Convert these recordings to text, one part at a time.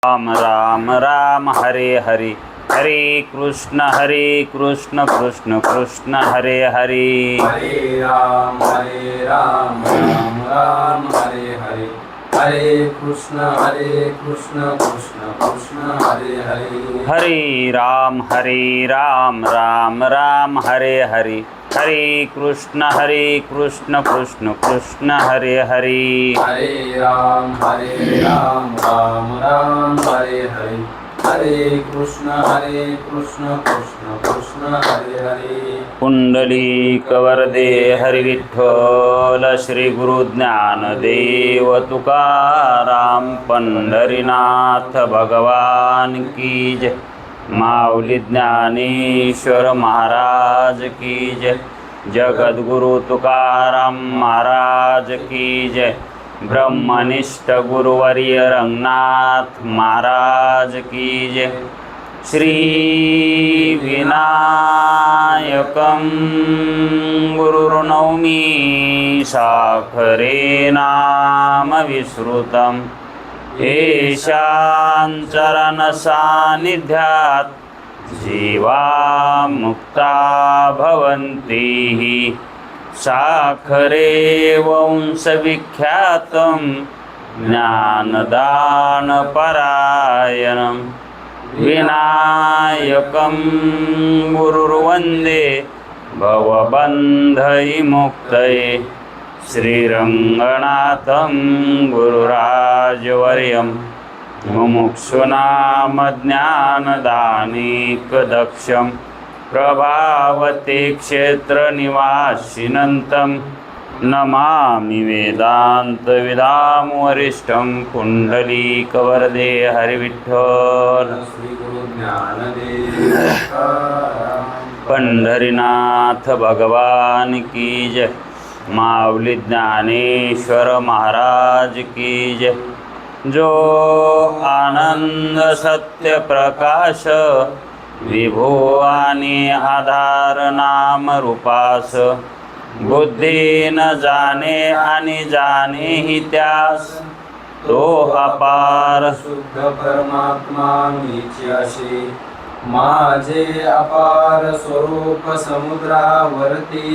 राम राम राम हरे हरे, हरे कृष्ण कृष्ण कृष्ण हरे हरे। हरे राम राम राम हरे हरे, हरे कृष्ण कृष्ण कृष्ण हरे हरे। हरे राम राम राम हरे हरे, हरे कृष्ण कृष्ण कृष्ण हरे हरे। हरे राम राम राम हरे हरे, हरे कृष्ण कृष्ण कृष्ण हरे हरे। पुंडलिक वरदे हरि विठ्ठल, श्री गुरु ज्ञानदेव तुकाराम, पंढरीनाथ भगवान की जय। माऊली ज्ञानेश्वर महाराज की जय, जगद्गुरु तुकाराम महाराज की जय, ब्रह्मनिष्ठ गुरुवर्य रंगनाथ महाराज की जय। श्री विनायकं गुरुर्नौमि साखरे नाम विस्मृतं, येषां चरणसान्निध्यात् जीवा मुक्ता भवन्ति। साखरे वंशविख्यातं ज्ञानदानपरायणं, विनायकं गुरुर्वन्दे भवबन्धविमुक्तये। श्रीरङ्गनाथं गुरुराजवर्यं, मुमुक्षूणां ज्ञानदानैकदक्षं, प्रभावते क्षेत्रनिवासिनं नमामि वेदान्तविदां वरिष्ठं। पुण्डलीकवरदे हरिविठ्ठल। श्री गुरु ज्ञानदेव पंढरीनाथ भगवान की जय। माऊली ज्ञानेश्वर महाराज की जय। जो आनंद सत्य प्रकाश, विभो आणि आधार नाम रूपास, बुद्धी न जाणे आणि जाणे ही त्यास, तो अपार शुद्ध परमात्मा मीच असे, माझे अपार स्वरूप समुद्रावरती,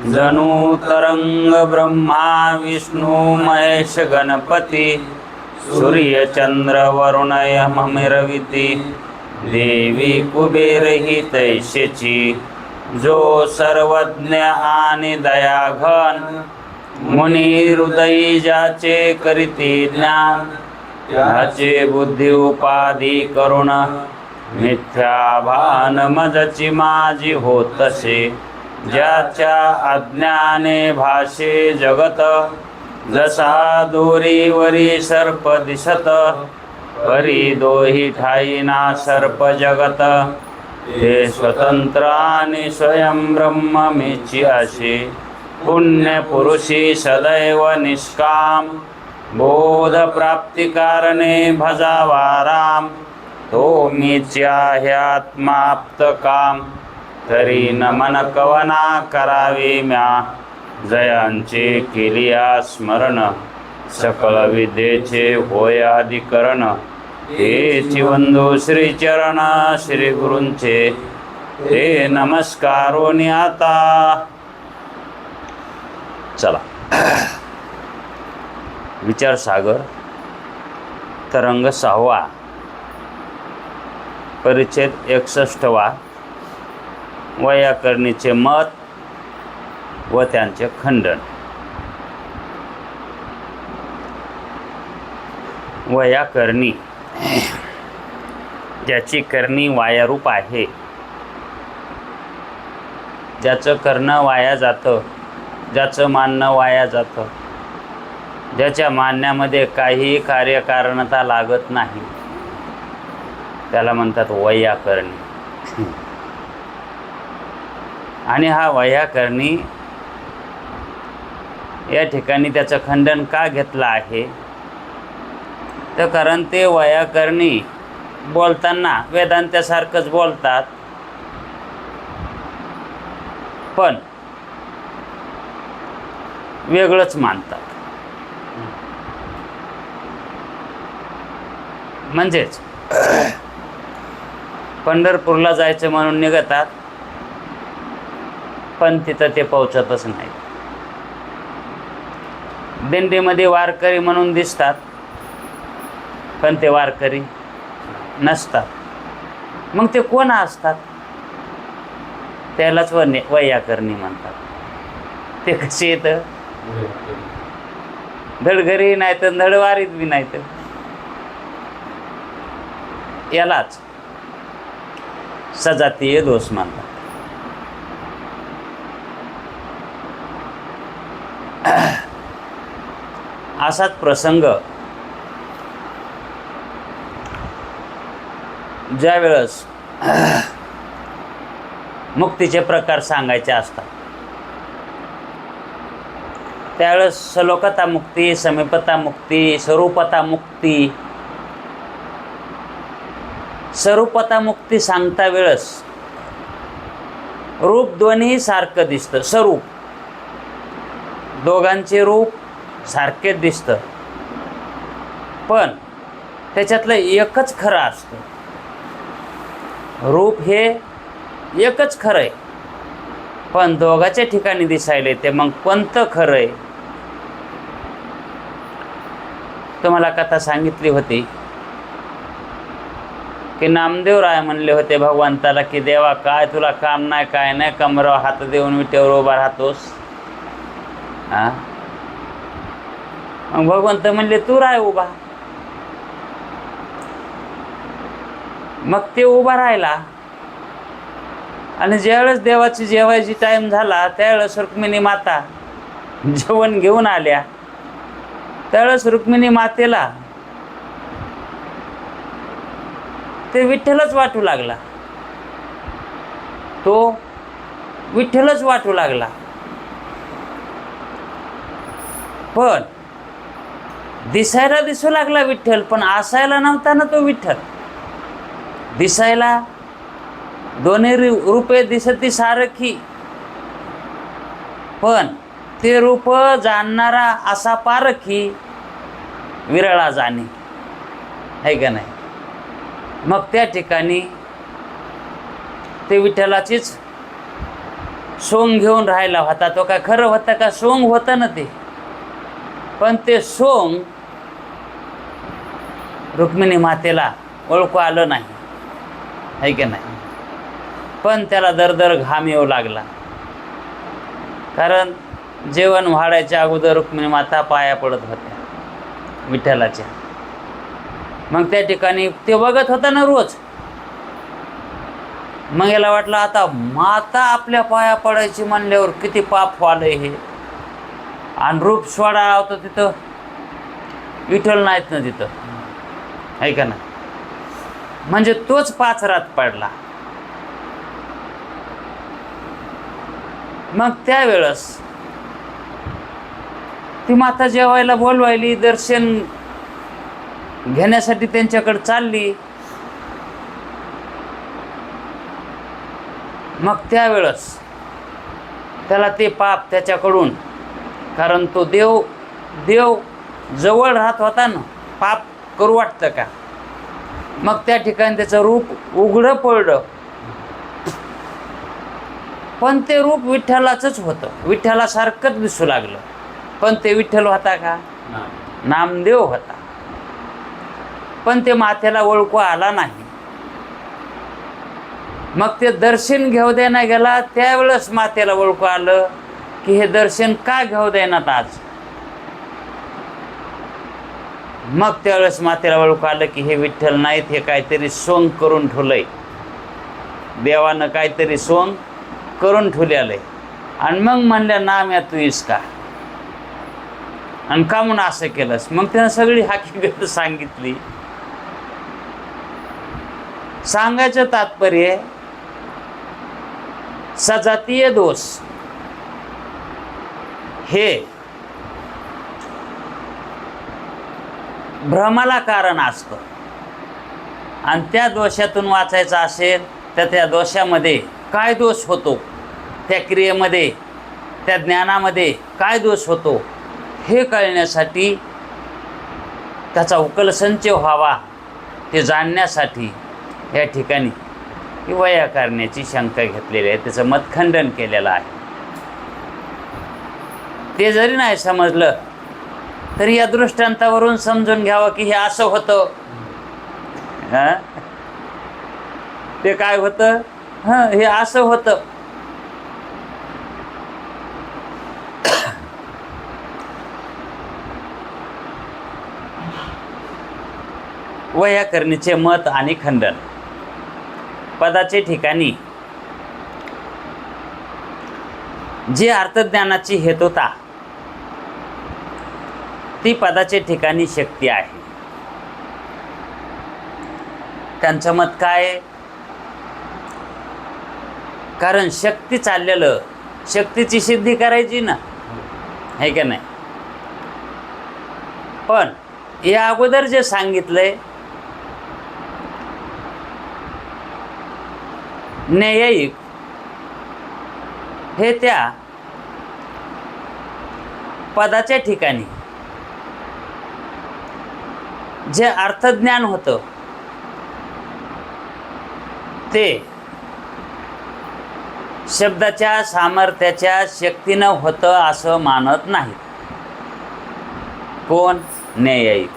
जणू तरंग ब्रह्मा विष्णू महेश गणपती, सूर्य चंद्र वरुण यममिरविती, देवी कुबेर ही तैसेची, जो सर्वज्ञ आणि दयाघन, मुनी हृदयी ज्याचे करीती ज्ञान, त्याचे बुद्धी उपाधी करुण, मिथ्या भान मजची माझी होतसे, ज्याच्या अज्ञाने भाषे जगत, जसा दोरीवरी सर्प दिसत, परी दोही ठाईना सर्प जगत, हे स्वतंत्र आणि स्वयं ब्रह्म मीची असे, पुण्य पुरुषी सदैव निष्काम, बोध प्राप्ती कारणे भजावा राम, तो मीची आहे आत्माप्त काम, तरी नमन कवना करावे म्या, जयांचे केलिया स्मरण, सकळ विद्येचे होय अधिकरण, हेची वंदो श्रीचरण श्री गुरूंचे, ते नमस्कारोनी आता। चला, विचारसागर तरंग 6वा, परिच्छेद 61वा, वैयाकरणीचे मत व त्यांचे खंडन। वैयाकरणी, ज्याची करणी वायारूप आहे, ज्याचं करणं वाया जातं, ज्याचं मानणं वाया जातं, ज्याच्या मानण्यामध्ये काही कार्यकारणता लागत नाही, त्याला म्हणतात वैयाकरणी। आणि हा वैयाकरणी या ठिकाणी त्याचं खंडन का घेतलं आहे, तर कारण ते वैयाकरणी बोलताना वेदांतासारखंच बोलतात, पण वेगळंच मानतात। म्हणजेच पंढरपूरला जायचं म्हणून निघतात, पण तिथं ते पोहोचतच नाही. दिंडीमध्ये वारकरी म्हणून दिसतात, पण ते वारकरी नसतात. मग ते कोण असतात? त्यालाच वैयाकरणी म्हणतात. ते कसे येतं? धड घरी नाही तर धड वारीत बी नाही तर. यालाच सजातीय दोष मानतात. असाच प्रसंग ज्या वेळेस मुक्तीचे प्रकार सांगायचे असतात त्यावेळेस सलोकता मुक्ती, समीपता मुक्ती, स्वरूपता मुक्ती. स्वरूपता मुक्ती सांगता वेळेस रूप दोन्ही सारखं दिसतं. स्वरूप दोघांचे रूप सारखेच दिसतं, पण त्याच्यातलं एकच खरं असतं. रूप हे एकच खरं आहे, पण दोघांच्या ठिकाणी दिसायला येते. मग कोणतं खरं आहे? तुम्हाला कथा सांगितली होती की नामदेवराय म्हणले होते भगवंताला की देवा काय तुला काम नाही काय नाही, कमरावर हात देऊन विटेवर उभा राहतोस. मग भगवंत म्हणले तू राह उभा. मग ते उभा राहिला आणि ज्यावेळेस देवाची जेवायची टाईम झाला त्यावेळेस रुक्मिणी माता जेवण घेऊन आल्या. त्यावेळेस रुक्मिणी मातेला ते विठ्ठलच वाटू लागला. तो विठ्ठलच वाटू लागला, पण दिसायला दिसू लागला विठ्ठल, पण असायला नव्हता ना तो विठ्ठल. दिसायला दोन्ही रूपे दिसती सारखी, पण ते रूप जाणणारा असा पारखी विरळा जाणे, आहे का नाही. मग त्या ठिकाणी ते विठ्ठलाचीच सोंग घेऊन राहिला होता. तो काय खरं होतं का? सोंग होतं ना ते, पण ते सोंग रुक्मिणी मातेला ओळखू आलं नाही, आहे की नाही. पण त्याला दरदर घाम येऊ लागला, कारण जेवण वाढायच्या अगोदर रुक्मिणी माता पाया पडत होत्या विठ्ठलाच्या. मग त्या ठिकाणी ते बघत होता ना रोज. मग याला वाटलं आता माता आपल्या पाया पडायची म्हणल्यावर किती पाप व्हालंय हे. आणि रूप सोडा होतं तिथं, विठ्ठल नाहीत ना तिथं, आहे का नाही. म्हणजे तोच पाचरात पडला. मग त्यावेळेस ती माता जेवायला बोलवायली, दर्शन घेण्यासाठी त्यांच्याकडे चालली. मग त्यावेळेस त्याला ते पाप त्याच्याकडून, कारण तो देव जवळ राहत होता ना, पाप करू वाटतं का. मग त्या ठिकाणी त्याचं रूप उघडं पडलं, पण ते रूप विठ्ठलाचंच होतं, विठ्ठलासारखंच दिसू लागलं. पण ते विठ्ठल होता का? नामदेव होता. पण ते मातेला ओळखू आला नाही. मग ते दर्शन घेऊ देना गेला, त्यावेळेस मातेला ओळखू आलं की हे दर्शन का घेऊ देण्यात आज. मग त्यावेळेस मातेला ओळखू आलं की हे विठ्ठल नाहीत, हे काहीतरी सोंग करून ठेवलंय, देवानं काहीतरी सोंग करून ठेवलेलं आहे. आणि मग म्हणल्या नाम या तू येस का, आणि का म्हणून असं केलंस. मग त्यानं सगळी हकीकत सांगितली. सांगायचं तात्पर्य सजातीय दोष हे भ्रमाला कारण असतं, आणि त्या दोषातून वाचायचं असेल तर त्या दोषामध्ये काय दोष होतो, त्या क्रियेमध्ये त्या ज्ञानामध्ये काय दोष होतो हे कळण्यासाठी त्याचा उकलसंच व्हावा ते जाणण्यासाठी या ठिकाणी ही वैयाकरण्याची शंका घेतलेली आहे, त्याचं मत खंडन केलेलं आहे. ते जरी नाही समजलं तरी या दृष्टांतावरून समजून घ्यावं की हे असं होतं. ते काय होतं? हे असं होतं. वैयाकरणीचे मत आणि खंडन. पदाचे ठिकाणी जी अर्थज्ञानाची हेतुता ती पदाचे ठिकाणी शक्ती आहे. त्यांचं मत काय आहे? कारण शक्ती चाललेलं, शक्तीची सिद्धी करायची ना, आहे का नाही? पण या अगोदर जे सांगितलंय न्यायिक हे त्या पदाच्या ठिकाणी जे अर्थज्ञान होतं ते शब्दाच्या सामर्थ्याच्या शक्तीनं होतं असं मानत नाही. कोण? न्यायिक.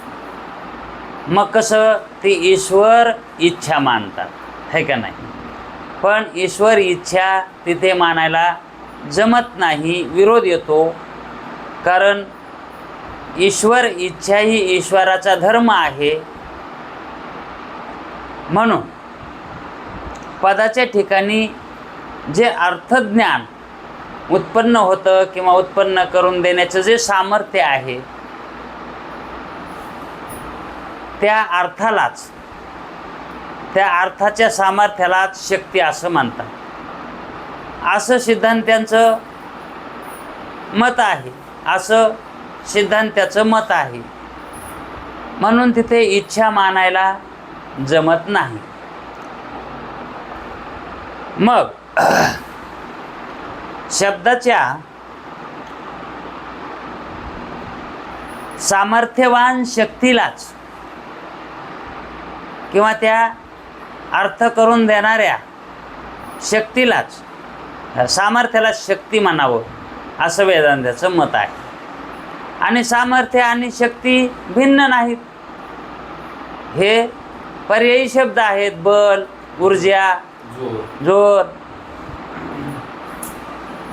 मग कसं? ते ईश्वर इच्छा मानतात, है का नाही? पण ईश्वर इच्छा तिथे मानायला जमत नाही, विरोध येतो. कारण ईश्वर इच्छा ही ईश्वराचा धर्म आहे. म्हणून पदाच्या ठिकाणी जे अर्थज्ञान उत्पन्न होतं किंवा उत्पन्न करून देण्याचं जे सामर्थ्य आहे त्या अर्थालाच, त्या अर्थाच्या सामर्थ्यालाच शक्ती असं म्हणतात. असं सिद्धांत्यांचं मत आहे, असं सिद्धांत्याचं मत आहे. म्हणून तिथे इच्छा मानायला जमत नाही. मग शब्दाच्या सामर्थ्यवान शक्तीलाच किंवा त्या अर्थ करून देणाऱ्या शक्तीलाच, सामर्थ्याला शक्ती म्हणावं असं वेदांताचं मत आहे. आणि सामर्थ्य आणि शक्ती भिन्न नाहीत, हे पर्यायी शब्द आहेत. बल, ऊर्जा, जोर.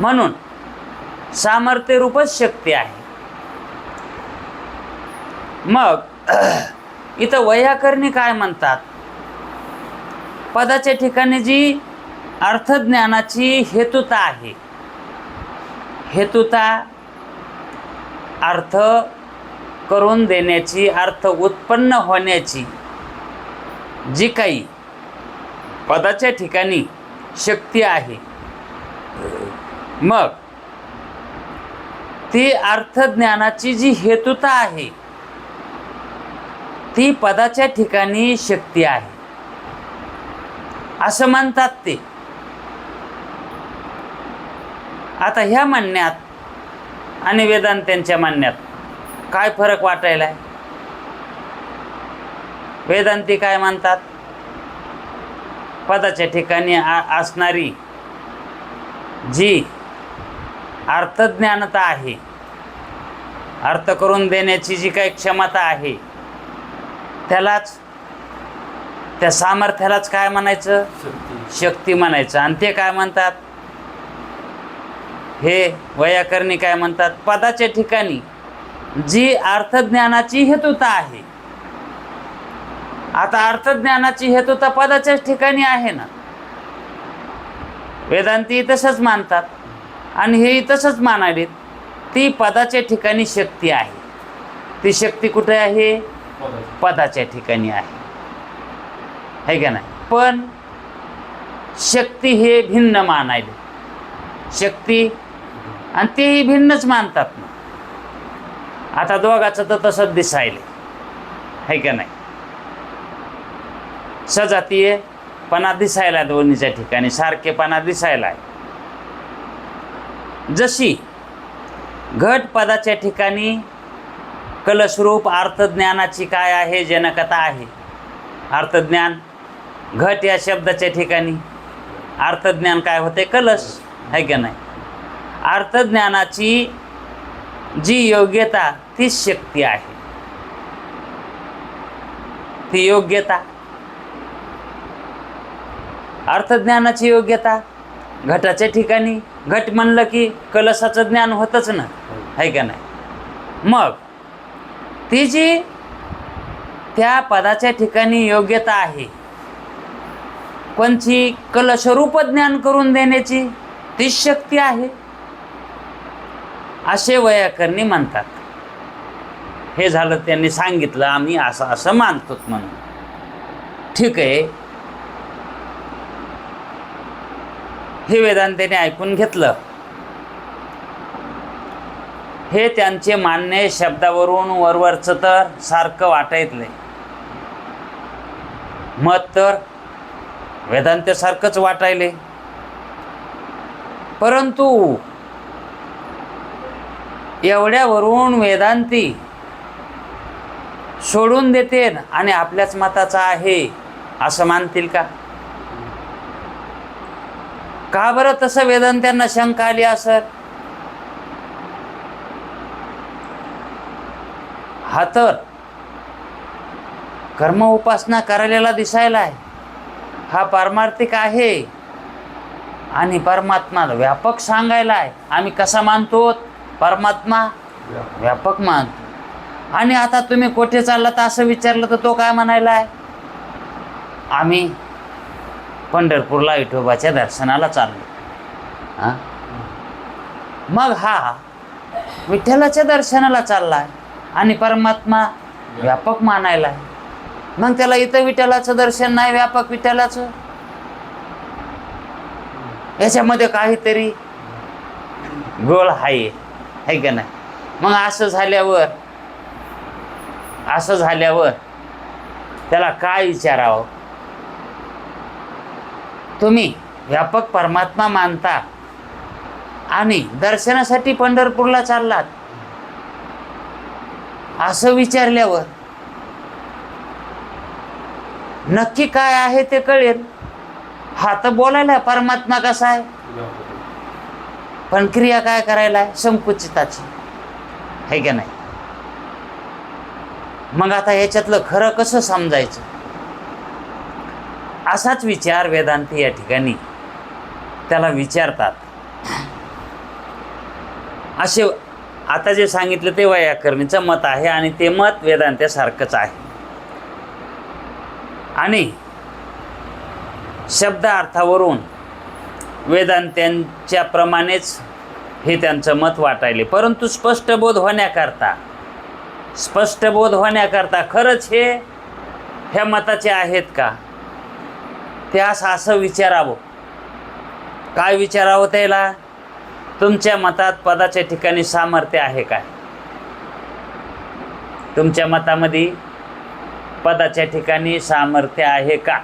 म्हणून सामर्थ्य रूपच शक्ती आहे. मग इथं वैयाकरणी काय म्हणतात? पदाच्या ठिकाणी जी अर्थज्ञानाची हेतुता आहे, हेतुता अर्थ करून देण्याची, अर्थ उत्पन्न होण्याची जी काही पदाच्या ठिकाणी शक्ती आहे, मग ती अर्थज्ञानाची जी हेतुता आहे ती पदाच्या ठिकाणी शक्ती आहे असं म्हणतात ते. आता ह्या म्हणण्यात आणि वेदांत्यांच्या म्हणण्यात काय फरक वाटायला आहे? वेदांती काय म्हणतात? पदाच्या ठिकाणी असणारी जी अर्थज्ञानता आहे, अर्थ करून देण्याची जी काही क्षमता आहे, त्यालाच, त्या सामर्थ्यालाच काय म्हणायचं? शक्ती म्हणायचं. आणि ते काय म्हणतात? हे वैयाकरणी काय म्हणतात? पदाच्या ठिकाणी जी अर्थज्ञानाची हेतुता आहे. आता अर्थज्ञानाची हेतुता पदाच्याच ठिकाणी आहे ना. वेदांती तसंच मानतात आणि हे तसंच मानालीत. ती पदाच्या ठिकाणी शक्ती आहे. ती शक्ती कुठे आहे? पदाच्या ठिकाणी आहे का नाही? पण शक्ती हे भिन्न मानायले, शक्ती आणि तेही भिन्नच मानतात ना. आता दोघाचं तर तसंच दिसायले, आहे का नाही? सजातीयपणा दिसायला दोन्हीच्या ठिकाणी, सारखेपणा दिसायला आहे. जशी घट पदाच्या ठिकाणी कलशरूप अर्थज्ञानाची काय आहे? जनकता आहे. अर्थज्ञान. घट या शब्दाच्या ठिकाणी अर्थज्ञान काय होते? कलश, आहे का नाही? अर्थज्ञानाची जी योग्यता तीच शक्ती आहे. ती योग्यता, अर्थज्ञानाची योग्यता घटाच्या ठिकाणी. घट म्हणलं की कलशाचं ज्ञान होतच ना, आहे का नाही? मग ती जी त्या पदाच्या ठिकाणी योग्यता आहे कोणची? कलशरूप ज्ञान करून देण्याची तीच शक्ती आहे असे वैयाकरणी म्हणतात. हे झालं, त्यांनी सांगितलं आम्ही असं असं मानतो म्हणून. ठीक आहे, हे वेदांताने ऐकून घेतलं. हे त्यांचे मान्य शब्दावरून वरवरचं तर सारखं वाटायतलंय. मत तर वेदांतासारखंच वाटायले, परंतु एवढ्यावरून वेदांती सोडून देते आणि आपल्याच मताचा आहे असं मानतील का? का बरं तसं वेदांत्यांना शंका आली असत? हा तर कर्म उपासना करायला दिसायला आहे, हा पारमार्थिक आहे आणि परमात्मा व्यापक सांगायला आहे. आम्ही कसा मानतो? परमात्मा व्यापक मानतो. आणि आता तुम्ही कोठे चाललात असं विचारलं तर तो काय म्हणायला आहे? आम्ही पंढरपूरला विठोबाच्या दर्शनाला चाललो. हां, मग हा विठ्ठलाच्या दर्शनाला चाललाय आणि परमात्मा व्यापक मानायला आहे. मग त्याला इथं विठ्ठलाचं दर्शन नाही, व्यापक विठ्ठलाचं? याच्यामध्ये काहीतरी गोळ आहे का नाही? मग असं झाल्यावर त्याला काय विचारावं? तुम्ही व्यापक परमात्मा मानता आणि दर्शनासाठी पंढरपूरला चाललात असं विचारल्यावर नक्की काय आहे ते कळेल. हा तर बोलायला परमात्मा कसा आहे, पण क्रिया काय करायला आहे? संकुचिताची, आहे का नाही? मग आता याच्यातलं खरं कसं समजायचं? असाच विचार वेदांती या ठिकाणी त्याला विचारतात. असे आता जे सांगितलं ते वैयाकरणीचं मत आहे आणि ते मत वेदांत्यासारखंच आहे. आणि शब्द अर्थावरून वेदांत्यांच्या प्रमाणेच हे त्यांचं मत वाटायले. परंतु स्पष्ट बोध होण्याकरता खरंच हे ह्या मताचे आहेत का ते असं विचारावं. काय विचारावं त्याला? तुमच्या मतात पदाच्या ठिकाणी सामर्थ्य आहे काय? तुमच्या मतामध्ये पदाच्या ठिकाणी सामर्थ्य आहे का?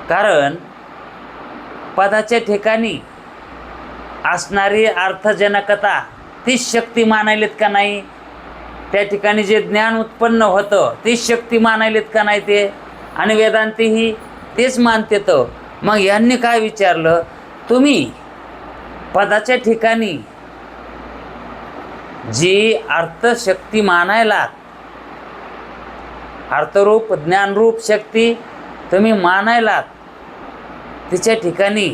कारण पदाच्या ठिकाणी असणारी अर्थजनकता तीच शक्ती मानायलेत का नाही? त्या ठिकाणी जे ज्ञान उत्पन्न होतं तीच शक्ती मानायलेत का नाही ते? आणि वेदांतीही तेच मानते. तर मग यांनी काय विचारलं? तुम्ही पदाच्या ठिकाणी जी अर्थशक्ती मानायला, अर्थरूप ज्ञानरूप शक्ती तुम्ही मानायलात, तिच्या ठिकाणी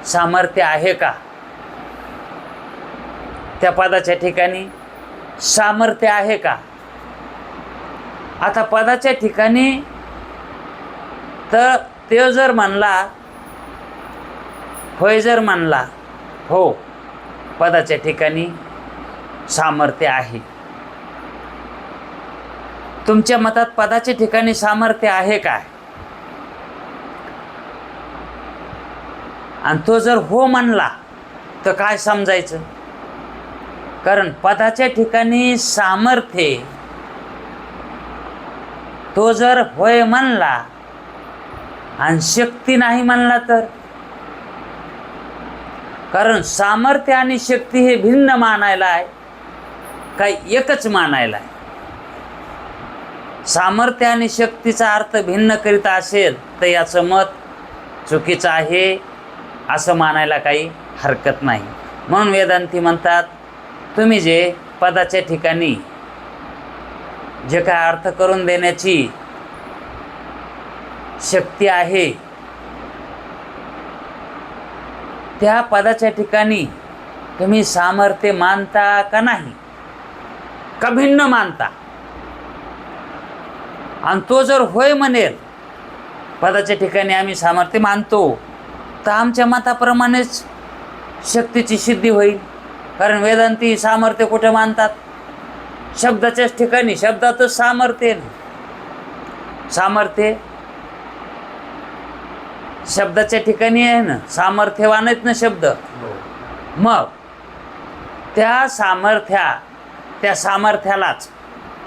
सामर्थ्य आहे का? त्या पदाच्या ठिकाणी सामर्थ्य आहे का? आता पदाच्या ठिकाणी तर ते जर म्हणला, होय जर म्हणला, हो पदाच्या ठिकाणी सामर्थ्य आहे. तुमच्या मतात पदाच्या ठिकाणी सामर्थ्य आहे काय? आणि तो जर हो म्हणला तर काय समजायचं? कारण पदाच्या ठिकाणी सामर्थ्य, तो जर होय म्हणला आणि शक्ती नाही म्हणला तर? कारण सामर्थ्य आणि शक्ती हे भिन्न मानायला आहे, काही एकच मानायला आहे? सामर्थ्य आणि शक्तीचा अर्थ भिन्न करीत असेल तर याचं मत चुकीचं आहे असं मानायला काही हरकत नाही. म्हणून वेदांती म्हणतात तुम्ही जे पदाच्या ठिकाणी जे काय अर्थ करून देण्याची शक्ती आहे त्या पदाच्या ठिकाणी तुम्ही सामर्थ्य मानता का नाही, का भिन्न मानता? आणि तो जर होय म्हणेल पदाच्या ठिकाणी आम्ही सामर्थ्य मानतो तर आमच्या मताप्रमाणेच शक्तीची सिद्धी होईल. कारण वेदांती सामर्थ्य कुठे मानतात? शब्दाच्याच ठिकाणी. शब्दातच सामर्थ्य आहे ना. सामर्थ्य शब्दाच्या ठिकाणी आहे ना. सामर्थ्यवान आहेत ना शब्द. मग त्या सामर्थ्यालाच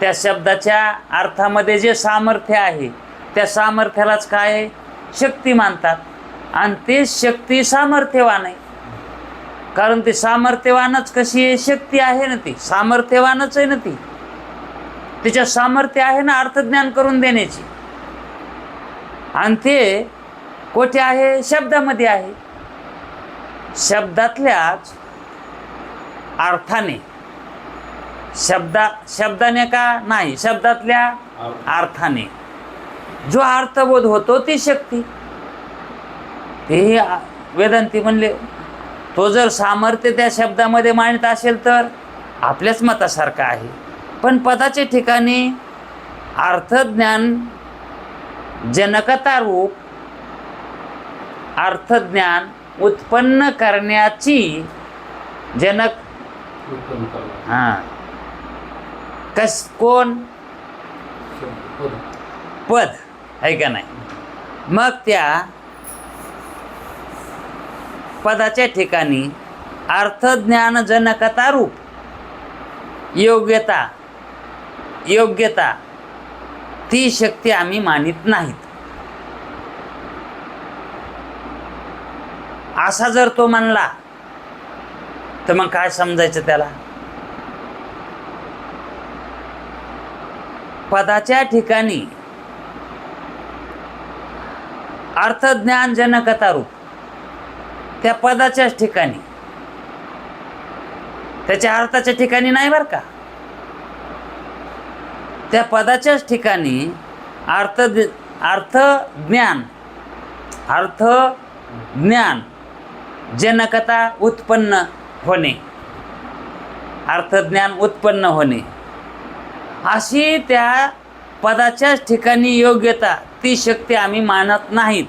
त्या शब्दाच्या अर्थामध्ये जे सामर्थ्य आहे त्या सामर्थ्यालाच काय आहे? शक्ती मानतात. आणि ते शक्ती सामर्थ्यवान आहे. कारण ती सामर्थ्यवानच कशी आहे? शक्ती आहे ना, ती सामर्थ्यवानच आहे ना. ती तिच्या सामर्थ्य आहे ना अर्थज्ञान करून देण्याची. आणि ते कोठे आहे? शब्दामध्ये आहे. शब्दातल्याच अर्थाने. शब्दाने का नाही, शब्दातल्या अर्थाने जो अर्थबोध होतो ती शक्ती. ते वेदांती म्हणले तो जर सामर्थ्य त्या शब्दामध्ये मांडत असेल तर आपल्याच मतासारखं आहे. पण पदाच्या ठिकाणी अर्थज्ञान जनकता रूप अर्थज्ञान उत्पन्न करण्याची जनक कोण? पद आहे का नाही. मग त्या पदाच्या ठिकाणी अर्थज्ञान जनकता रूप योग्यता ती शक्ती आम्ही मानित नाहीत. असा जर तो म्हणला तर मग काय समजायचं त्याला? पदाच्या ठिकाणी अर्थज्ञान जनकता रूप त्या पदाच्याच ठिकाणी, त्याच्या अर्थाच्या ठिकाणी नाही बरं का. त्या पदाच्याच ठिकाणी अर्थज्ञान जनकता उत्पन्न होणे, अर्थज्ञान उत्पन्न होणे अशी त्या पदाच्याच ठिकाणी योग्यता ती शक्ती आम्ही मानत नाहीत.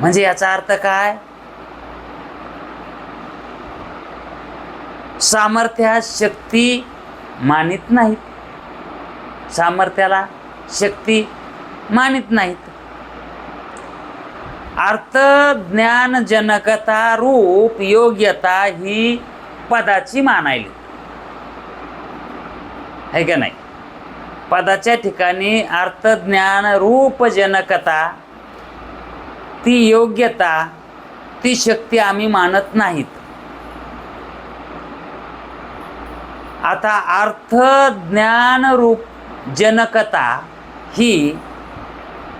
म्हणजे याचा अर्थ काय? सामर्थ्या शक्ती मानित नाहीत. सामर्थ्याला शक्ती मानित नाहीत. अर्थ ज्ञान जनकता रूप योग्यता ही पदाची मानायली आहे का नाही. पदाच्या ठिकाणी अर्थ ज्ञान रूप जनकता ती योग्यता ती शक्ती आम्ही मानत नाहीत. आता अर्थ ज्ञान रूप जनकता ही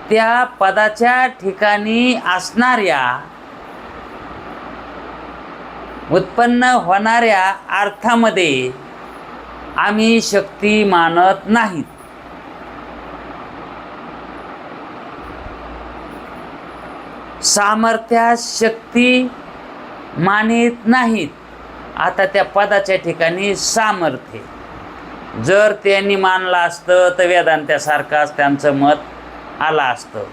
त्या पदाच्या ठिकाणी असणाऱ्या उत्पन्न होणाऱ्या अर्थामध्ये आम्ही शक्ती मानत नाहीत. सामर्थ्या शक्ती मानित नाहीत. आता त्या पदाच्या ठिकाणी सामर्थ्य जर त्यांनी मानलं असतं तर वेदांत्यासारखाच त्यांचं मत आलं असतं.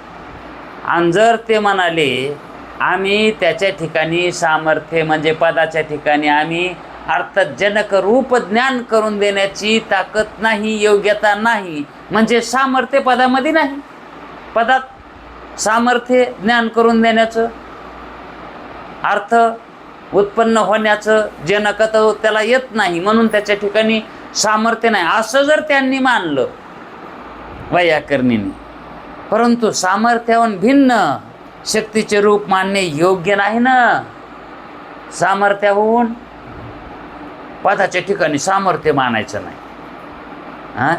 आणि जर ते म्हणाले आम्ही त्याच्या ठिकाणी सामर्थ्य म्हणजे पदाच्या ठिकाणी आम्ही अर्थजनक रूप ज्ञान करून देण्याची ताकद नाही, योग्यता नाही, म्हणजे सामर्थ्य पदामध्ये नाही. पदात सामर्थ्य ज्ञान करून देण्याचं, अर्थ उत्पन्न होण्याचं जनकत त्याला येत नाही म्हणून त्याच्या ठिकाणी सामर्थ्य नाही असं जर त्यांनी मानलं वैयाकरणींनी, परंतु सामर्थ्याहून भिन्न शक्तीचे रूप मानणे योग्य नाही ना. सामर्थ्याहून पदाच्या ठिकाणी सामर्थ्य मानायचं नाही.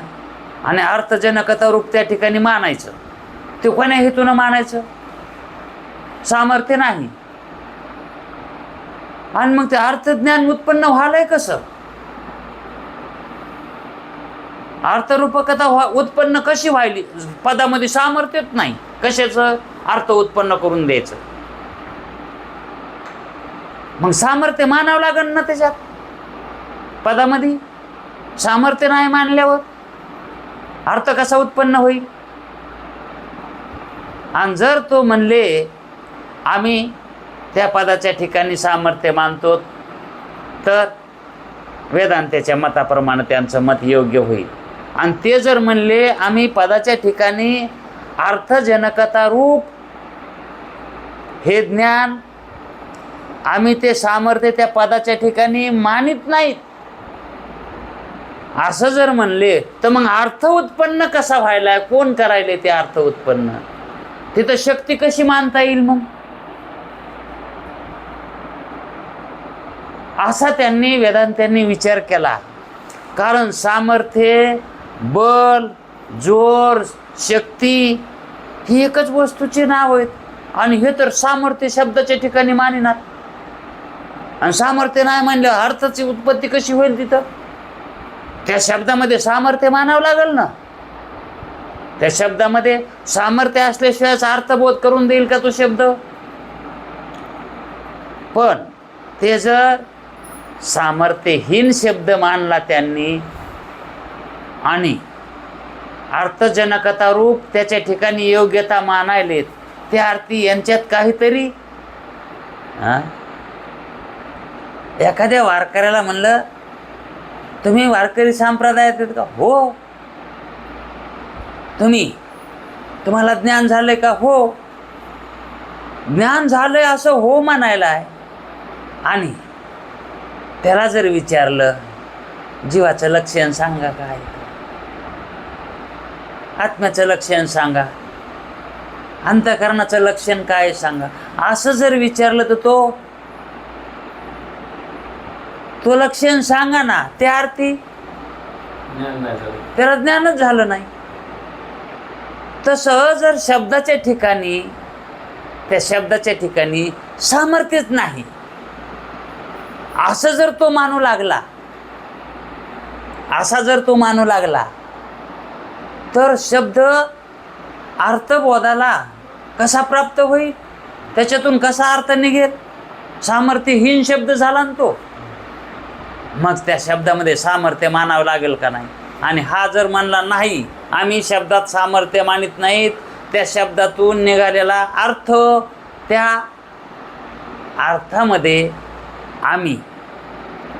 आणि अर्थजनकता रूप त्या ठिकाणी मानायचं. ते कोण्या हेतूनं मानायचं? सामर्थ्य नाही. आणि मग ते अर्थज्ञान उत्पन्न व्हायलंय कसं? अर्थरूपकता उत्पन्न कशी व्हायली? पदामध्ये सामर्थ्यच नाही. कशाचं अर्थ उत्पन्न करून द्यायचं? मग सामर्थ्य मानावं लागेल ना त्याच्यात. पदामध्ये सामर्थ्य नाही मानल्यावर अर्थ कसा उत्पन्न होईल? आणि जर तो म्हणले आम्ही त्या पदाच्या ठिकाणी सामर्थ्य मानतो, तर वेदांताच्या मताप्रमाणे त्यांचं मत योग्य होईल. आणि ते जर म्हणले आम्ही पदाच्या ठिकाणी अर्थजनकता रूप हे ज्ञान आम्ही ते सामर्थ्य त्या पदाच्या ठिकाणी मानित नाहीत, असं जर म्हणले, तर मग अर्थ उत्पन्न कसा व्हायला? कोण करायले ते अर्थ उत्पन्न? तिथं शक्ती कशी मानता येईल मग? असा त्यांनी वेदांत्यांनी विचार केला. कारण सामर्थ्य, बल, जोर, शक्ती ही एकच वस्तूची नाव आहेत. आणि हे तर सामर्थ्य शब्दाच्या ठिकाणी मानिनात. आणि सामर्थ्य नाही मानलं अर्थाची उत्पत्ती कशी होईल? तिथं त्या शब्दामध्ये सामर्थ्य मानावं लागेल ना. त्या शब्दामध्ये सामर्थ्य असल्याशिवाय अर्थबोध करून देईल का तो शब्द? पण ते जर सामर्थ्यहीन शब्द मानला त्यांनी आणि अर्थजनकता रूप त्याच्या ठिकाणी योग्यता मानायलेत, त्या अर्थी यांच्यात काहीतरी एखाद्या वारकऱ्याला म्हणलं तुम्ही वारकरी संप्रदायात आहेत का? हो. तुम्हाला ज्ञान झालंय का? हो. ज्ञान झालंय असं हो म्हणायला आहे. आणि त्याला जर विचारलं जीवाचं लक्षण सांगा, काय आत्म्याचं लक्षण सांगा, अंतःकरणाचं लक्षण काय सांगा, असं जर विचारलं तर तो लक्षण सांगा ना. त्या अर्थी त्याला ज्ञानच झालं नाही. तसं जर शब्दाच्या ठिकाणी त्या शब्दाच्या ठिकाणी सामर्थ्यच नाही असं जर तो मानू लागला, असा जर तो मानू लागला, तर शब्द अर्थबोधाला कसा प्राप्त होईल? त्याच्यातून कसा अर्थ निघेल? सामर्थ्यहीन शब्द झाला ना तो. मग त्या शब्दामध्ये सामर्थ्य मानावं लागेल का नाही? आणि हा जर म्हणला नाही आम्ही शब्दात सामर्थ्य मानित नाहीत, त्या शब्दातून निघालेला अर्थ, त्या अर्थामध्ये आम्ही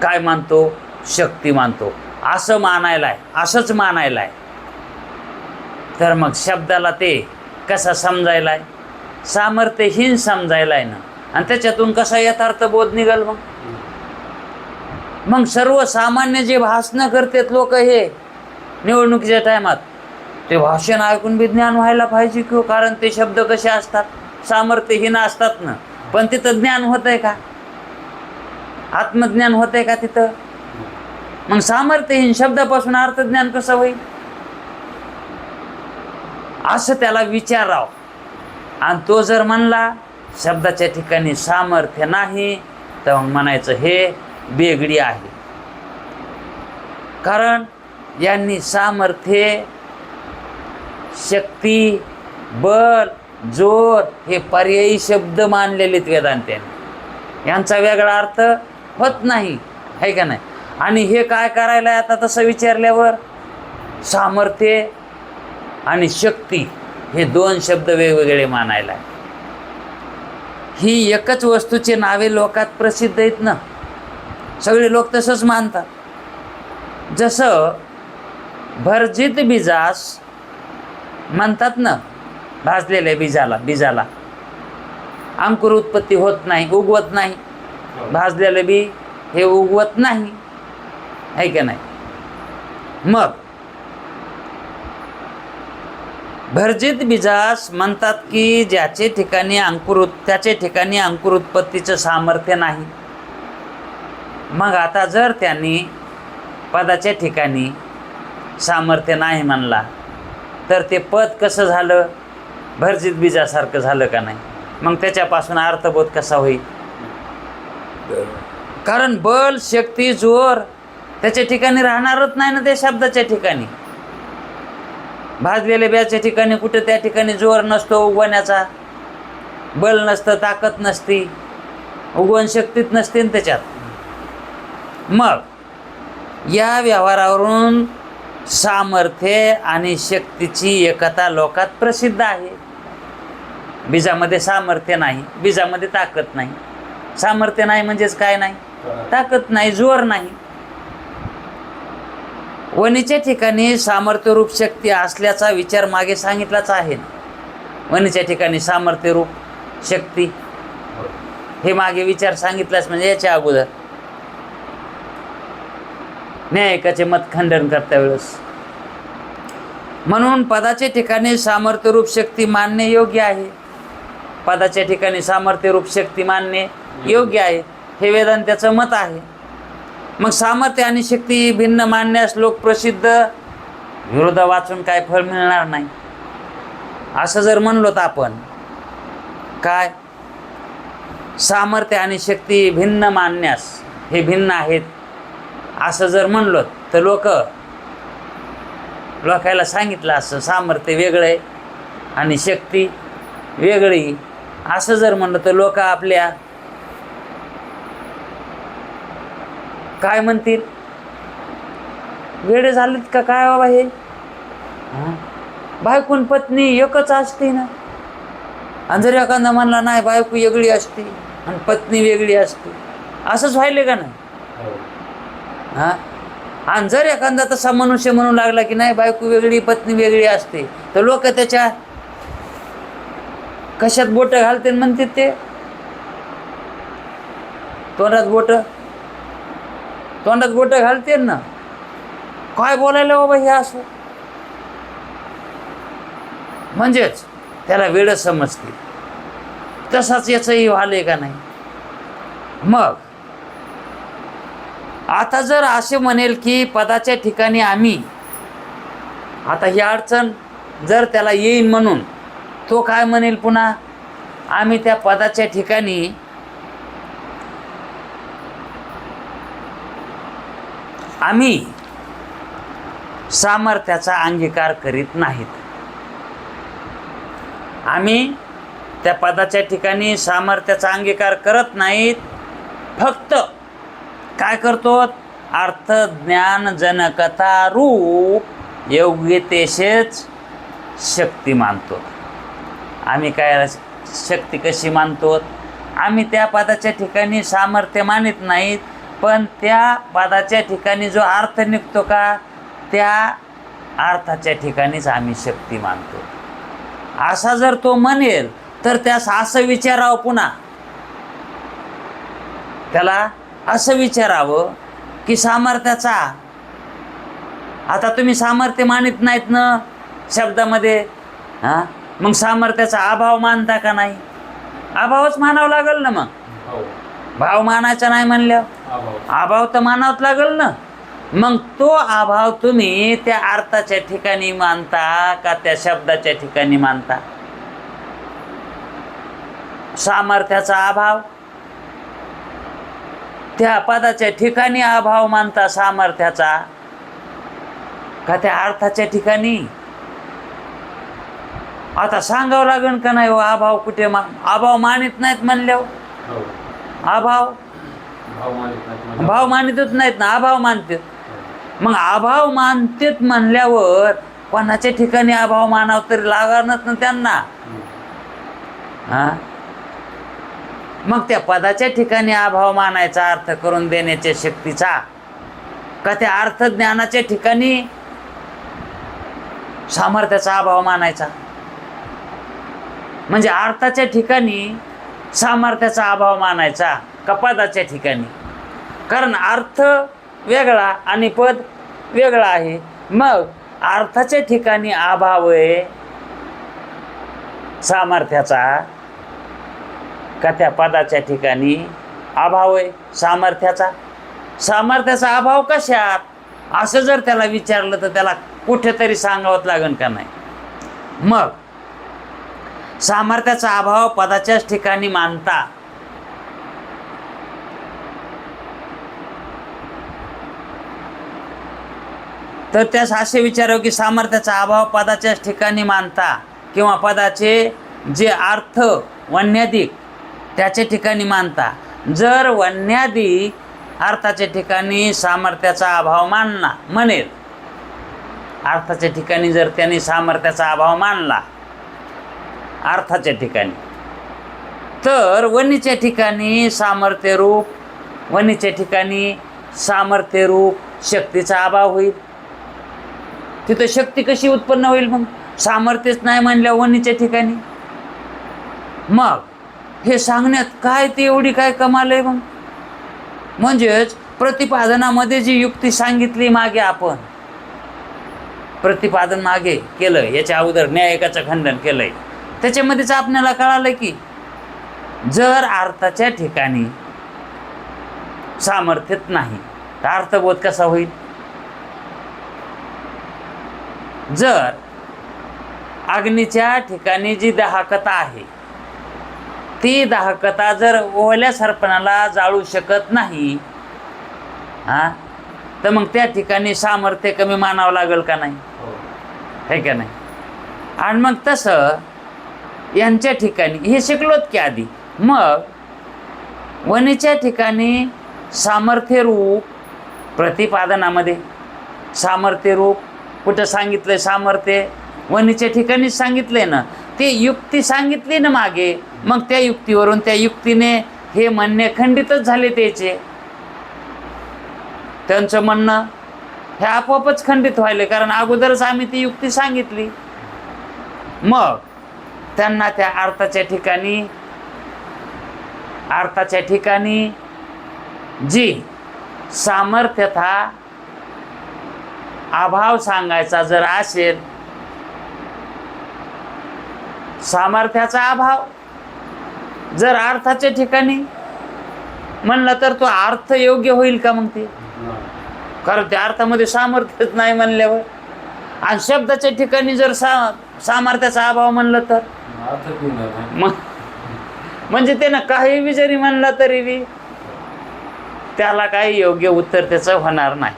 काय मानतो? शक्ती मानतो. असं मानायलाय, असंच मानायलाय. तर मग शब्दाला ते कसा समजायलाय? सामर्थ्यहीन समजायलाय ना. आणि त्याच्यातून कसा यथार्थ बोध निघाल? मग सर्वसामान्य जे भाषणं करतात लोक हे निवडणुकीच्या टायमात, ते भाषण ऐकून बी ज्ञान व्हायला पाहिजे की? कारण ते शब्द कसे असतात? सामर्थ्यहीन असतात ना. पण तिथं ज्ञान होत आहे का? आत्मज्ञान होत आहे का तिथं? मग सामर्थ्यहीन शब्दापासून अर्थज्ञान कसं होईल? असं त्याला विचारावं. आणि तो जर म्हणला शब्दाच्या ठिकाणी सामर्थ्य नाही, तर मग म्हणायचं हे बेगडी आहे. कारण यांनी सामर्थ्य, शक्ती, बल, जोर हे पर्यायी शब्द मानलेले आहेत वेदांत्याने. यांचा वेगळा अर्थ होत नाही, आहे का नाही? आणि हे काय करायला आता तसं विचारल्यावर सामर्थ्य आणि शक्ती हे दोन शब्द वेगवेगळे मानायला. ही एकच वस्तूची नावे लोकात प्रसिद्ध आहेत ना. सगळे लोक तसंच मानतात. जसं भरजित बीजास म्हणतात ना, भाजलेल्या बीजाला अंकुर उत्पत्ती होत नाही, उगवत नाही. भाजलेलं बी हे उगवत नाही, आहे का नाही? मग भरजित बीजास म्हणतात की ज्याचे ठिकाणी त्याचे ठिकाणी अंकुर उत्पत्तीचं सामर्थ्य नाही. मग आता जर त्यांनी पदाच्या ठिकाणी सामर्थ्य नाही म्हणला तर ते पद कसं झालं? भर्जित बीजासारखं झालं का नाही? मग त्याच्यापासून अर्थबोध कसा होईल? कारण बल, शक्ती, जोर त्याच्या ठिकाणी राहणारच नाही ना त्या शब्दाच्या ठिकाणी. भाजलेल्या ब्याच्या ठिकाणी कुठे त्या ठिकाणी जोर नसतो उगवण्याचा, बल नसतं, ताकद नसती, उगवण शक्तीत नसते ना त्याच्यात. मग या व्यवहारावरून सामर्थ्य आणि शक्तीची एकता लोकात प्रसिद्ध आहे. बीजामध्ये सामर्थ्य नाही, बीजामध्ये ताकद नाही. सामर्थ्य नाही म्हणजेच काय नाही? ताकद नाही, जोर नाही. वणीच्या ठिकाणी सामर्थ्यरूप शक्ती असल्याचा विचार मागे सांगितलाच आहे. वणीच्या ठिकाणी सामर्थ्यरूप शक्ती हे मागे विचार सांगितलाच, म्हणजे याच्या अगोदर न्यायिकाचे मत खंडन करता वेळेस. म्हणून पदाच्या ठिकाणी सामर्थ्यरूप शक्ती मानणे योग्य आहे. पदाच्या ठिकाणी सामर्थ्यरूप शक्ती मानणे योग्य आहे, हे वेदांताचं मत आहे. मग सामर्थ्य आणि शक्ती भिन्न मानण्यास लोकप्रसिद्ध विरोध वाचून काय फळ मिळणार नाही. असं जर म्हणलो तर आपण काय, सामर्थ्य आणि शक्ती भिन्न मानण्यास, हे भिन्न आहेत असं जर म्हणलो तर लोकायला सांगितलं असं सामर्थ्य वेगळं आहे आणि शक्ती वेगळी, असं जर म्हणलं तर लोक आपल्या काय म्हणतील? वेडे झालेत का काय बाबा हे? बायकून पत्नी एकच असते ना. आणि जर एखादा म्हणला नाही बायको वेगळी असते आणि पत्नी वेगळी असते, असंच व्हायले का नाही? हां. आणि जर एखादा तसा मनुष्य म्हणू लागला की नाही बायको वेगळी पत्नी वेगळी असते, तर लोक त्याच्या कशात बोटं घालते म्हणते? ते तोंडात बोटं घालते ना. काय बोलायला बाबा हे असं? म्हणजेच त्याला वेड समजते. तसाच याचंही व्हालंय का नाही? मग आता जर असे म्हणेल की पदाच्या ठिकाणी आम्ही, आता ही अडचण जर त्याला येईन म्हणून तो काय म्हणेल पुन्हा? आम्ही त्या पदाच्या ठिकाणी आम्ही सामर्थ्याचा अंगीकार करीत नाहीत. आम्ही त्या पदाच्या ठिकाणी सामर्थ्याचा अंगीकार करत नाहीत. फक्त काय करतो? अर्थ ज्ञान जनकथा रूप योग्यतेशेच शक्ती मानतो. आम्ही काय शक्ती कशी मानतो? आम्ही त्या पदाच्या ठिकाणी सामर्थ्य मानित नाहीत, पण त्या पदाच्या ठिकाणी जो अर्थ निघतो का, त्या अर्थाच्या ठिकाणीच आम्ही शक्ती मानतो. असा जर तो म्हणेल तर त्यास असं विचारावं, पुन्हा त्याला असं विचारावं की सामर्थ्याचा, आता तुम्ही सामर्थ्य मानित नाहीत ना शब्दामध्ये, हां, मग सामर्थ्याचा अभाव मानता का नाही? अभावच मानावं लागेल ना. मग भाव मानायचा नाही म्हणल्यावर अभाव तर मानावंच लागेल ना. मग तो अभाव तुम्ही त्या अर्थाच्या ठिकाणी मानता का त्या शब्दाच्या ठिकाणी मानता? सामर्थ्याचा अभाव त्या पदाच्या ठिकाणी अभाव मानता सामर्थ्याचा, का त्या अर्थाच्या ठिकाणी? आता सांगावं लागेल का नाही? अभाव कुठे अभाव मानित नाहीत म्हणल्यावर भाव मानितच नाहीत ना, अभाव मानतात. मग अभाव मानतेत म्हणल्यावर कोणाच्या ठिकाणी अभाव मानावं तरी लागणारच ना त्यांना. हां, मग त्या पदाच्या ठिकाणी अभाव मानायचा अर्थ करून देण्याच्या शक्तीचा, का त्या अर्थ ज्ञानाच्या ठिकाणी सामर्थ्याचा अभाव मानायचा? म्हणजे अर्थाच्या ठिकाणी सामर्थ्याचा अभाव मानायचा का पदाच्या ठिकाणी? कारण अर्थ वेगळा आणि पद वेगळा आहे. मग अर्थाच्या ठिकाणी अभाव आहे सामर्थ्याचा, का त्या पदाच्या ठिकाणी अभाव आहे सामर्थ्याचा? सामर्थ्याचा अभाव कशात? असं जर त्याला विचारलं तर त्याला कुठेतरी सांगावंच लागेल का नाही. मग सामर्थ्याचा अभाव पदाच्याच ठिकाणी मानता. तर त्यास असे विचारावं की सामर्थ्याचा अभाव पदाच्याच ठिकाणी मानता किंवा पदाचे जे अर्थ वन्याधिक त्याच्या ठिकाणी मानता. जर वन्याधिक अर्थाच्या ठिकाणी सामर्थ्याचा अभाव म्हणेल, अर्थाच्या ठिकाणी जर त्यांनी सामर्थ्याचा अभाव मानला अर्थाच्या ठिकाणी, तर वनीच्या ठिकाणी सामर्थ्यरूप, वनीच्या ठिकाणी सामर्थ्यरूप शक्तीचा अभाव होईल. तिथं शक्ती कशी उत्पन्न होईल? मग सामर्थ्यच नाही म्हणल्या वनीच्या ठिकाणी. मग हे सांगण्यात काय ते एवढी काय कमाल आहे? मग म्हणजेच प्रतिपादनामध्ये जी युक्ती सांगितली मागे, आपण प्रतिपादन मागे केलं, याच्या अगोदर न्यायिकाचं खंडन केलंय, त्याच्यामध्येच आपल्याला कळालं की जर अर्थाच्या ठिकाणी सामर्थ्यच नाही तर अर्थबोध कसा होईल? जर अग्नीच्या ठिकाणी जी दाहकता आहे ती दाहकता जर ओल्या सरपणाला जाळू शकत नाही, तर मग त्या ठिकाणी सामर्थ्य कमी मानावं लागेल का नाही? है का नाही? आणि मग तसं यांच्या ठिकाणी हे शिकलोत की आधी. मग वनीच्या ठिकाणी सामर्थ्यरूप प्रतिपादनामध्ये सामर्थ्यरूप कुठं सांगितलंय? सामर्थ्य वनीच्या ठिकाणीच सांगितलंय ना. ते युक्ती सांगितली ना मागे, मग त्या युक्तीवरून, त्या युक्तीने हे म्हणणे खंडितच झाले. त्यांचं म्हणणं हे आपोआपच खंडित व्हायले, कारण अगोदरच आम्ही ती युक्ती सांगितली. मग त्यांना त्या अर्थाच्या ठिकाणी जी सामर्थ्यता अभाव सांगायचा जर असेल, सामर्थ्याचा अभाव जर अर्थाच्या ठिकाणी म्हणलं तर तो अर्थ योग्य होईल का? मग ते कारण त्या अर्थामध्ये सामर्थ्यच नाही म्हणल्यावर. आणि शब्दाच्या ठिकाणी जर सामर्थ्याचा अभाव म्हणलं तर म्हणजे ते ना काही बी जरी म्हणलं तरी बी त्याला काही योग्य उत्तर त्याचं होणार नाही.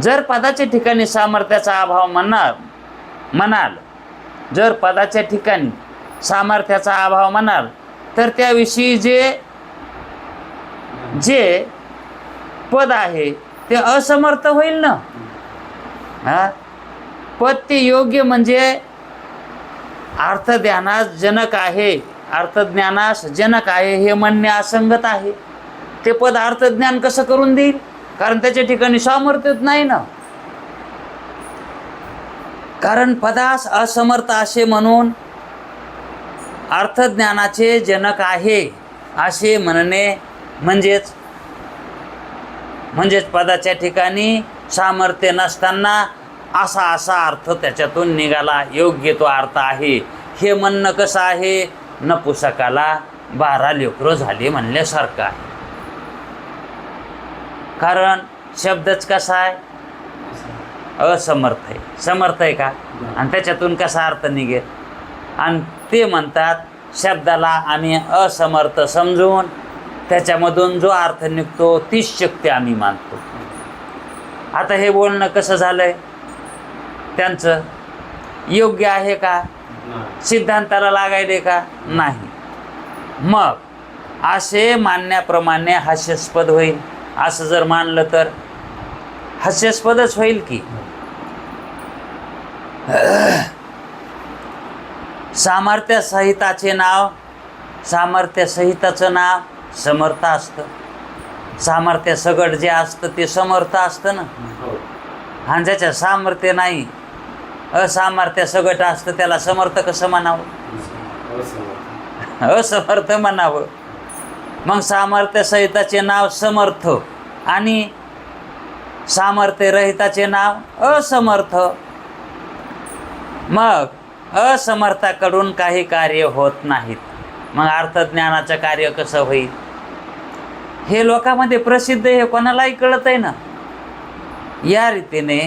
जर पदाच्या ठिकाणी सामर्थ्याचा अभाव म्हणाल, जर पदाच्या ठिकाणी सामर्थ्याचा अभाव म्हणाल, तर त्याविषयी जे पद आहे ते असमर्थ होईल ना. पद ते योग्य म्हणजे अर्थज्ञानास जनक आहे, अर्थज्ञानास जनक आहे हे म्हणणे असंगत आहे. ते पद अर्थज्ञान कसं करून देईल? कारण त्याच्या ठिकाणी सामर्थ्यच नाही ना. कारण पदास असमर्थ असे म्हणून अर्थज्ञानाचे जनक आहे असे म्हणणे म्हणजेच पदाच्या ठिकाणी सामर्थ्य नसताना असा अर्थ त्याच्यातून निघाला, योग्य तो अर्थ आहे हे म्हणणं कसं आहे? नपुसकाला 12 लेकरं झाली म्हणल्यासारखं आहे. कारण शब्दच कसा आहे? असमर्थ आहे. समर्थ आहे का? आणि त्याच्यातून कसा अर्थ निघेल? आणि ते म्हणतात शब्दाला आम्ही असमर्थ समजून त्याच्यामधून जो अर्थ निघतो तीच शक्ती आम्ही मानतो. आता हे बोलणं कसं झालंय? त्यांचं योग्य आहे का? सिद्धांताला लागायले का? नाही. मग असे मानण्याप्रमाणे हास्यास्पद होईल. असं जर मानलं तर हास्यास्पदच होईल की. सामर्थ्यसहिताचं नाव समर्थ असतं. सामर्थ्य सगट जे असतं ते समर्थ असतं ना. आणि ज्याच्या सामर्थ्य नाही, असामर्थ्य सगट असतं, त्याला समर्थ कसं म्हणावं? असमर्थ म्हणावं. मग सामर्थ्य सहिताचे नाव समर्थ आणि सामर्थ्य रहिताचे नाव असमर्थ. मग असमर्थाकडून काही कार्य होत नाहीत. मग अर्थज्ञानाचं कार्य कसं होईल? हे लोकांमध्ये प्रसिद्ध आहे, कोणालाही कळत आहे ना. या रीतीने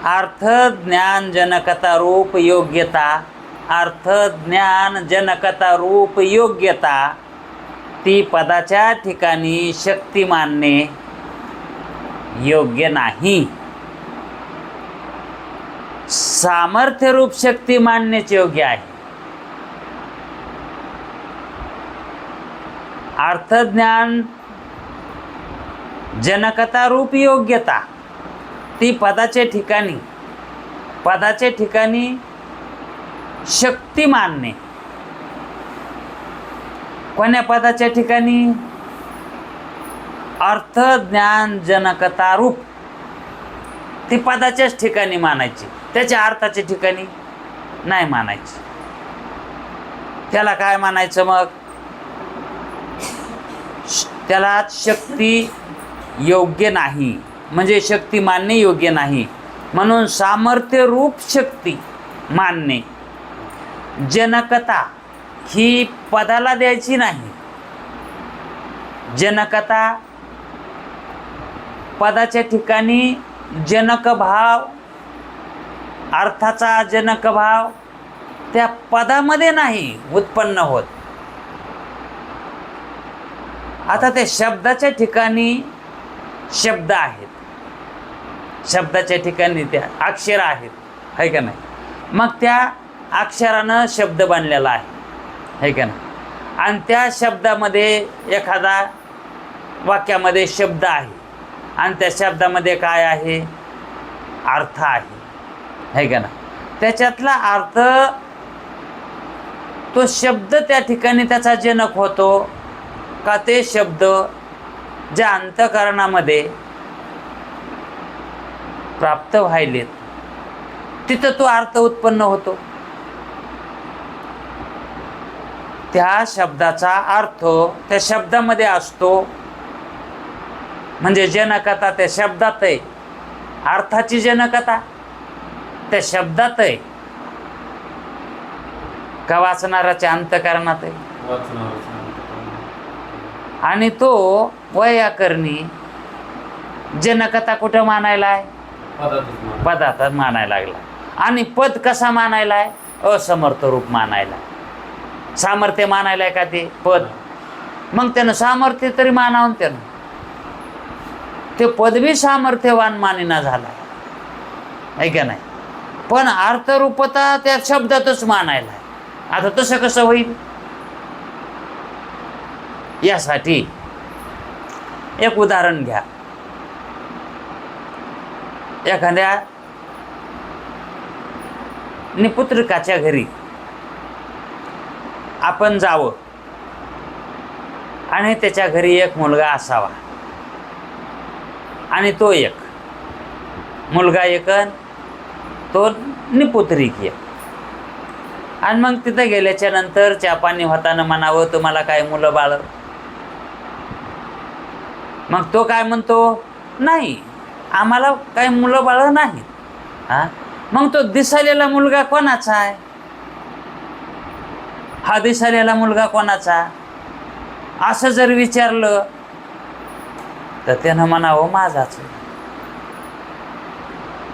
अर्थ ज्ञान जनकता रूप योग्यता, अर्थ ज्ञान जनकता रूप योग्यता ती पदाच्या ठिकाणी शक्ती मानणे योग्य नाही. सामर्थ्य रूप शक्ती मानण्याचे योग्य आहे. अर्थ ज्ञान जनकता रूप योग्यता ती पदाचे ठिकाणी शक्ती मानणे. कोण्या पदाच्या ठिकाणी? अर्थ ज्ञान जनकता रूप ती पदाच्याच ठिकाणी मानायची, त्याच्या अर्थाच्या ठिकाणी नाही मानायची. त्याला काय मानायचं मग? त्याला शक्ती योग्य नाही, म्हणजे शक्ती मानणे योग्य नाही. म्हणून सामर्थ्य रूप शक्ती मानणे. जनकता ही पदाला द्यायची नाही. जनकता पदाच्या ठिकाणी जनक भाव, अर्थाचा जनक भाव त्या पदामध्ये नाही उत्पन्न होत. आता त्या शब्दाच्या ठिकाणी शब्द आहेत, शब्दाच्या ठिकाणी त्या अक्षर आहेत, है का नाही? मग त्या अक्षरानं शब्द बनलेला आहे, है का नाही? आणि त्या शब्दामध्ये एखादा वाक्यामध्ये शब्द आहे आणि त्या शब्दामध्ये काय आहे? अर्थ आहे, है का नाही? त्याच्यातला अर्थ तो शब्द त्या ठिकाणी त्याचा जनक होतो का ते शब्द ज्या अंतःकरणामध्ये प्राप्त व्हायलेत तिथं तो अर्थ उत्पन्न होतो. त्या शब्दाचा अर्थ त्या शब्दामध्ये असतो, म्हणजे जनकता त्या शब्दात आहे. अर्थाची जनकता त्या शब्दात आहे का वाचणाऱ्याच्या अंतःकरणात आहे? आणि तो वैयाकरणी जनकता कुठं मानायला आहे? पदार्थात मानायला लागला. आणि पद कसा मानायला आहे? असमर्थ रूप मानायला. सामर्थ्य मानायला आहे का ते पद? मग त्यानं सामर्थ्य तरी मानावं, त्यानं ते पदवी सामर्थ्यवान मानिना झाला, आहे का नाही? पण अर्थरूपता त्या शब्दातच मानायला आहे. आता तसं कसं होईल? यासाठी एक उदाहरण घ्या. एखाद्या निपुत्रिकाच्या घरी आपण जावं आणि त्याच्या घरी एक मुलगा असावा आणि तो एक मुलगा एक तो निपुत्रिक एक. आणि मग तिथं गेल्याच्या नंतर चहा पाणी होताना म्हणावं तुम्हाला काय मुलं बाळ? मग तो काय म्हणतो? नाही, आम्हाला काही मुलं बाळ नाही. हा, मग तो दिसालेला मुलगा कोणाचा आहे? हा दिसालेला मुलगा कोणाचा? असं जर विचारलं तर त्यानं म्हणावं माझाच.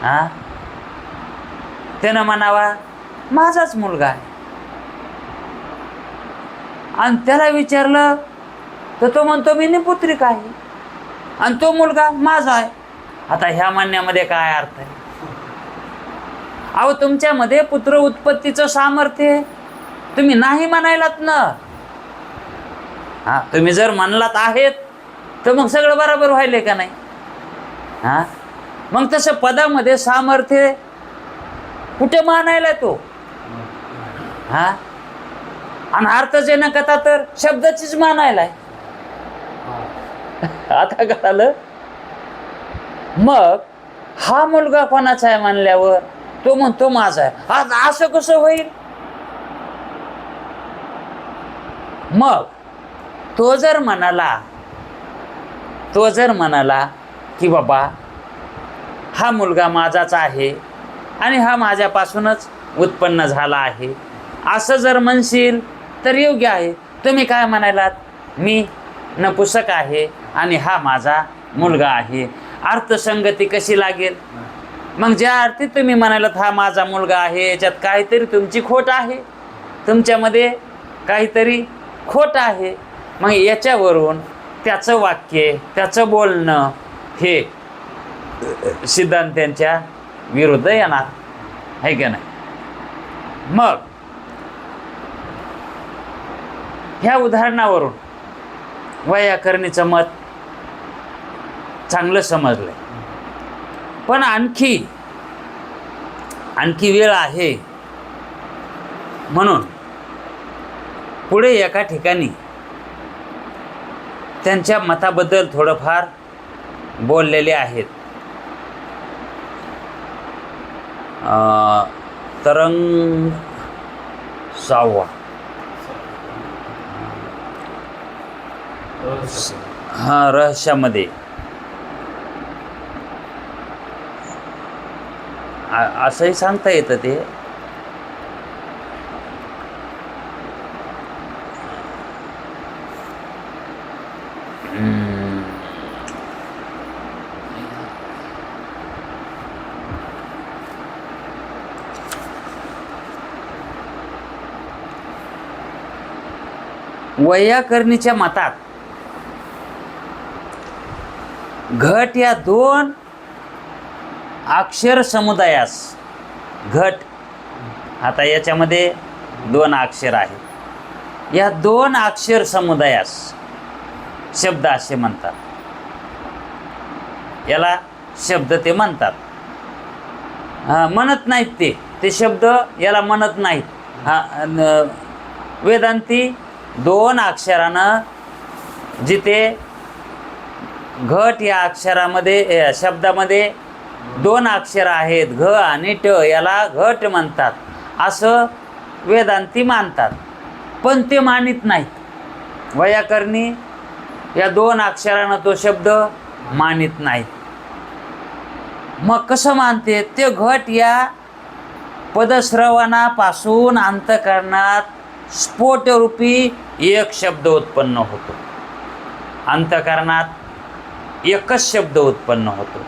हा, त्यानं म्हणावा माझाच मुलगा आहे. आणि त्याला विचारलं तर तो म्हणतो मी निपुत्रिक आहे आणि तो मुलगा माझा आहे. आता ह्या म्हणण्यामध्ये काय अर्थ आहे? अहो, तुमच्यामध्ये पुत्र उत्पत्तीचं सामर्थ्य तुम्ही नाही म्हणायलात ना. हा, तुम्ही जर म्हणलात आहेत तर मग सगळं बरोबर व्हायले का नाही? हा, मग तसं पदामध्ये सामर्थ्य कुठे मानायला तो? हा, आणि अर्थजनकता तर शब्दाचीच मानायला आहे. आता कळालं? मग हा मुलगा कोणाचा आहे म्हणल्यावर तो म्हणतो माझा आहे. आज असं कसं होईल? मग तो जर म्हणाला की बाबा हा मुलगा माझाच आहे आणि हा माझ्यापासूनच उत्पन्न झाला आहे, असं जर म्हणशील तर योग्य आहे. तुम्ही काय म्हणालात? मी नपुसक आहे आणि हा माझा मुलगा आहे. अर्थसंगती कशी लागेल? मग ज्या अर्थी तुम्ही म्हणालात हा माझा मुलगा आहे, याच्यात काहीतरी तुमची खोट आहे, तुमच्यामध्ये काहीतरी खोट आहे. मग याच्यावरून त्याचं वाक्य, त्याचं बोलणं हे सिद्धांतांच्या विरुद्ध येणार आहे का नाही? मग ह्या उदाहरणावरून वैयाकरणीचं मत चांगलं समजलंय. पण आणखी वेळ आहे म्हणून पुढे एका ठिकाणी त्यांच्या मताबद्दल थोडंफार बोललेले आहेत. तरंग 6 रहस्यामध्ये असंही सांगता येतं ते. वैयाकरणीच्या मतात घट या 2 अक्षर समुदायास, घट आता याच्यामध्ये 2 अक्षर आहेत, या 2 अक्षर समुदायास शब्द असे म्हणतात. याला शब्द ते म्हणतात. म्हणत नाहीत ते शब्द याला म्हणत नाहीत. वेदांती 2 अक्षरानं जिथे घट या अक्षरामध्ये शब्दामध्ये 2 अक्षर आहेत, घ आणि ट, याला घट म्हणतात असं वेदांती मानतात. पण ते मानित नाहीत. वैयाकरणी या 2 अक्षरानं तो शब्द मानित नाहीत. मग कसं मानते ते? घट या पदश्रवणापासून अंतःकरणात स्फोटरूपी एक शब्द उत्पन्न होतो. अंतःकरणात एकच शब्द उत्पन्न होतो.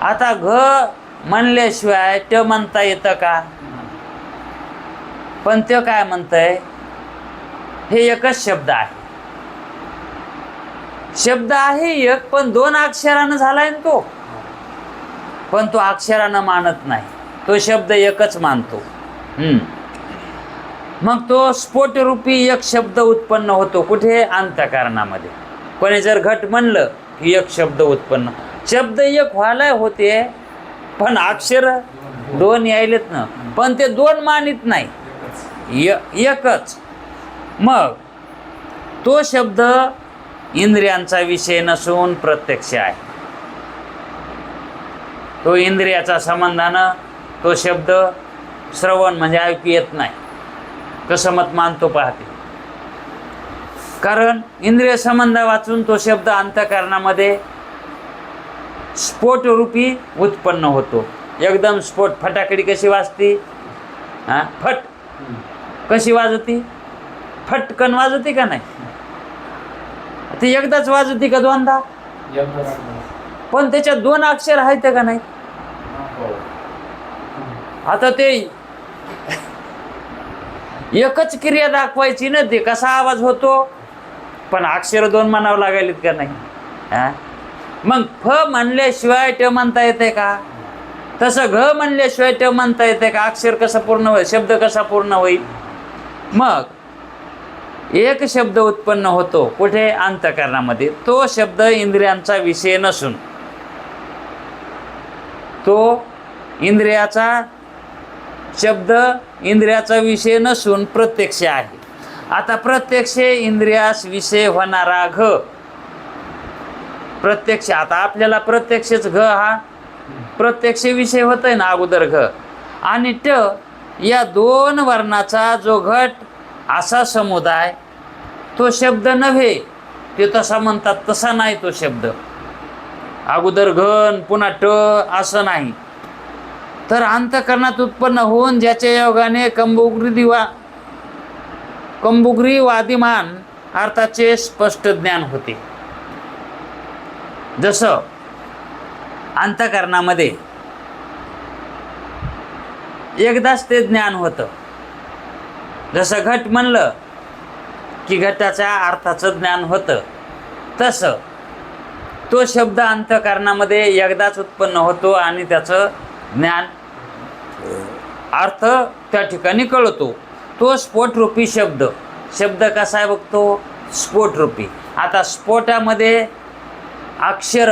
आता घ म्हणल्याशिवाय ट म्हणता येतं का? पण ते काय म्हणतंय? हे एकच शब्द आहे. शब्द आहे एक, पण 2 अक्षरानं झालाय ना तो. पण तो अक्षरानं मानत नाही, तो शब्द एकच मानतो. मग तो स्फोटरूपी एक शब्द उत्पन्न होतो. कुठे? अंतःकरणामध्ये. कोणी जर घट म्हणलं की एक शब्द उत्पन्न, शब्द एक व्हायला होते पण अक्षर 2 यायलेत ना, पण ते 2 मानित नाही, एकच. मग तो शब्द इंद्रियांचा विषय नसून प्रत्यक्ष आहे. तो इंद्रियाचा संबंधानं तो शब्द श्रवण म्हणजे ऐकू येत नाही. कसं मत मानतो पाहते? कारण इंद्रिय संबंध वाचून तो शब्द अंतःकरणामध्ये स्फोटरूपी उत्पन्न होतो. एकदम स्फोट, फटाकडी कशी वाजती? फट कशी वाजती? फटकन वाजती का नाही? ती एकदाच वाजती का 2दा? पण त्याच्यात 2 अक्षर आहेत का नाही? आता ते एकच क्रिया दाखवायची ना, ते कसा आवाज होतो, पण अक्षर 2 म्हणावं लागायलेत का नाही? मग फ म्हणल्याशिवाय ट म्हणता येते का? तसं घ म्हणल्याशिवाय ट म्हणता येते का? अक्षर कसं पूर्ण होईल? शब्द कसा पूर्ण होईल? मग एक शब्द उत्पन्न होतो. कुठे? अंतःकरणामध्ये. तो शब्द इंद्रियांचा विषय नसून, तो इंद्रियाचा शब्द इंद्रियाचा विषय नसून प्रत्यक्ष आहे. आता प्रत्यक्ष इंद्रियास विषय होणारा घ, प्रत्यक्ष, आता आपल्याला प्रत्यक्षच घ हा प्रत्यक्ष विषय होतोय ना अगोदर घ, आणि ट या 2 वर्णाचा जो घट असा समुदाय, तो शब्द नव्हे. ते तसा म्हणतात, तसा नाही तो शब्द. अगोदर घन पुन्हा ट असं नाही. तर अंतःकरणात उत्पन्न होऊन ज्याच्या योगाने कंबुग्री वादिमान अर्थाचे स्पष्ट ज्ञान होते. जसं अंतःकरणामध्ये एकदाच ते ज्ञान होतं. जसं घट म्हणलं की घटाच्या अर्थाचं ज्ञान होतं, तसं तो शब्द अंतःकरणामध्ये एकदाच उत्पन्न होतो आणि त्याचं ज्ञान अर्थ त्या ठिकाणी कळतो. तो स्फोटरूपी शब्द कसा आहे बघतो, स्फोटरूपी. आता स्फोटामध्ये अक्षर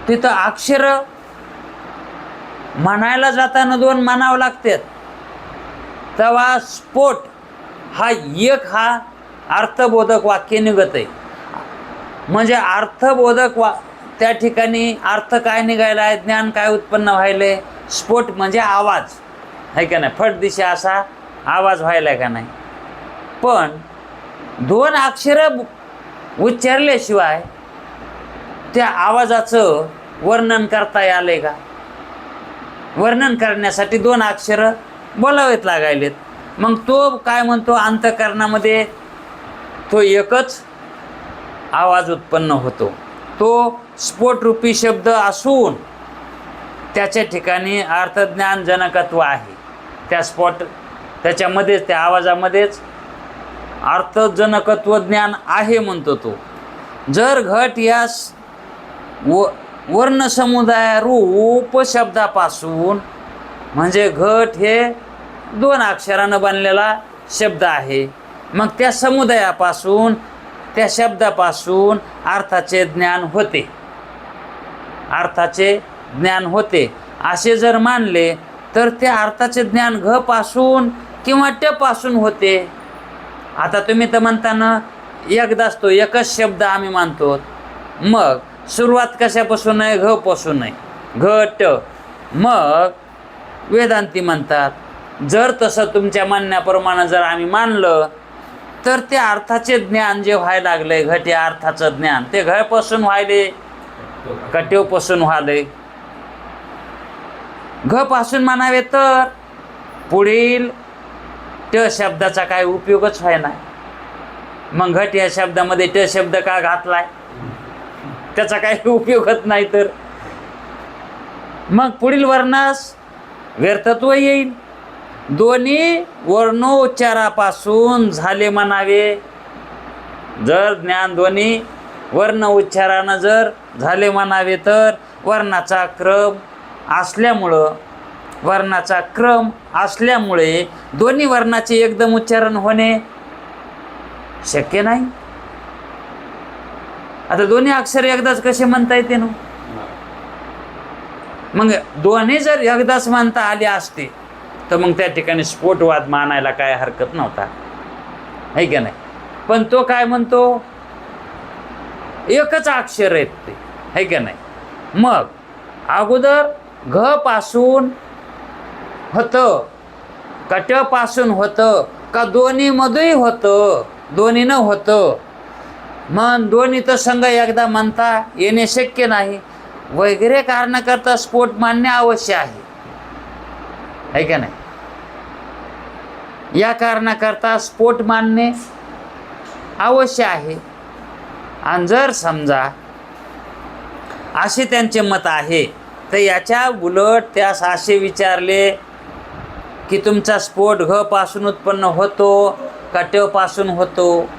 तिथं अक्षर म्हणायला जाताना 2 म्हणावं लागतात. तेव्हा स्फोट हा अर्थबोधक वाक्य निघत आहे. म्हणजे अर्थबोधक त्या ठिकाणी अर्थ काय निघायला आहे, ज्ञान काय उत्पन्न व्हायले. स्फोट म्हणजे आवाज आहे का नाही, फटदिशी असा आवाज व्हायला का नाही. पण 2 अक्षरं उच्चारल्याशिवाय त्या आवाजाचं वर्णन करता आले का? वर्णन करण्यासाठी 2 अक्षरं बोलावेत लागायलेत. मग तो काय म्हणतो, अंतःकरणामध्ये तो एकच आवाज उत्पन्न होतो. तो स्फोटरूपी शब्द असून त्याच्या ठिकाणी अर्थज्ञान जनकत्व आहे. त्याच्यामध्येच त्या आवाजामध्येच अर्थजनकत्व ज्ञान आहे म्हणतो तो. जर घट या वर्णसमुदायारूप शब्दापासून, म्हणजे घट हे 2 अक्षरानं बनलेला शब्द आहे, मग त्या समुदायापासून त्या शब्दापासून अर्थाचे ज्ञान होते असे जर मानले तर त्या अर्थाचे ज्ञान घ पासून किंवा ट पासून होते. आता तुम्ही तर म्हणताना एकदाच तो एकच शब्द आम्ही मानतो. मग सुरुवात कशापासून आहे, घ पासून आहे, घट. मग वेदांती म्हणतात जर तसं तुमच्या म्हणण्याप्रमाणे जर आम्ही मानलं तर ते अर्थाचे ज्ञान जे व्हायला लागले, घट या अर्थाचं ज्ञान ते घपासून व्हायले, कटेपासून व्हायले. घ पासून म्हणावे तर पुढील ट शब्दाचा काय उपयोगच व्हाय नाही. मग घट या शब्दामध्ये ट शब्द का घातलाय, त्याचा काही उपयोगच नाही. तर मग पुढील वर्णास व्यर्थत्व येईल. दोन्ही वर्णोच्चारापासून झाले म्हणावे. जर ज्ञान दोन्ही वर्ण उच्चारानं जर झाले म्हणावे तर वर्णाचा क्रम असल्यामुळे दोन्ही वर्णाचे एकदम उच्चारण होणे शक्य नाही. आता दोन्ही अक्षर एकदाच कसे म्हणता येते ना? मग दोन्ही जर एकदाच म्हणता आले असते तर मग त्या ठिकाणी स्फोटवाद मानायला काय हरकत नव्हता, है का नाही. पण तो काय म्हणतो, एकच अक्षर आहेत ते, है का नाही. मग अगोदर घ पासून होतं का ट पासून होतं का दोन्हीमध्येही होतं, दोन्हीनं होतं. मग दोन्ही तर संघ एकदा म्हणता येणे शक्य नाही. वगैरे कारणाकरता स्फोट मानणे अवश्य आहे का नाही. या कारणाकरता स्फोट मानणे अवश्य आहे. आणि जर समजा असे त्यांचे मत आहे तर याच्या उलट त्यास असे विचारले की तुमचा स्फोट घ पासून उत्पन्न होतो का ट पासून होतो.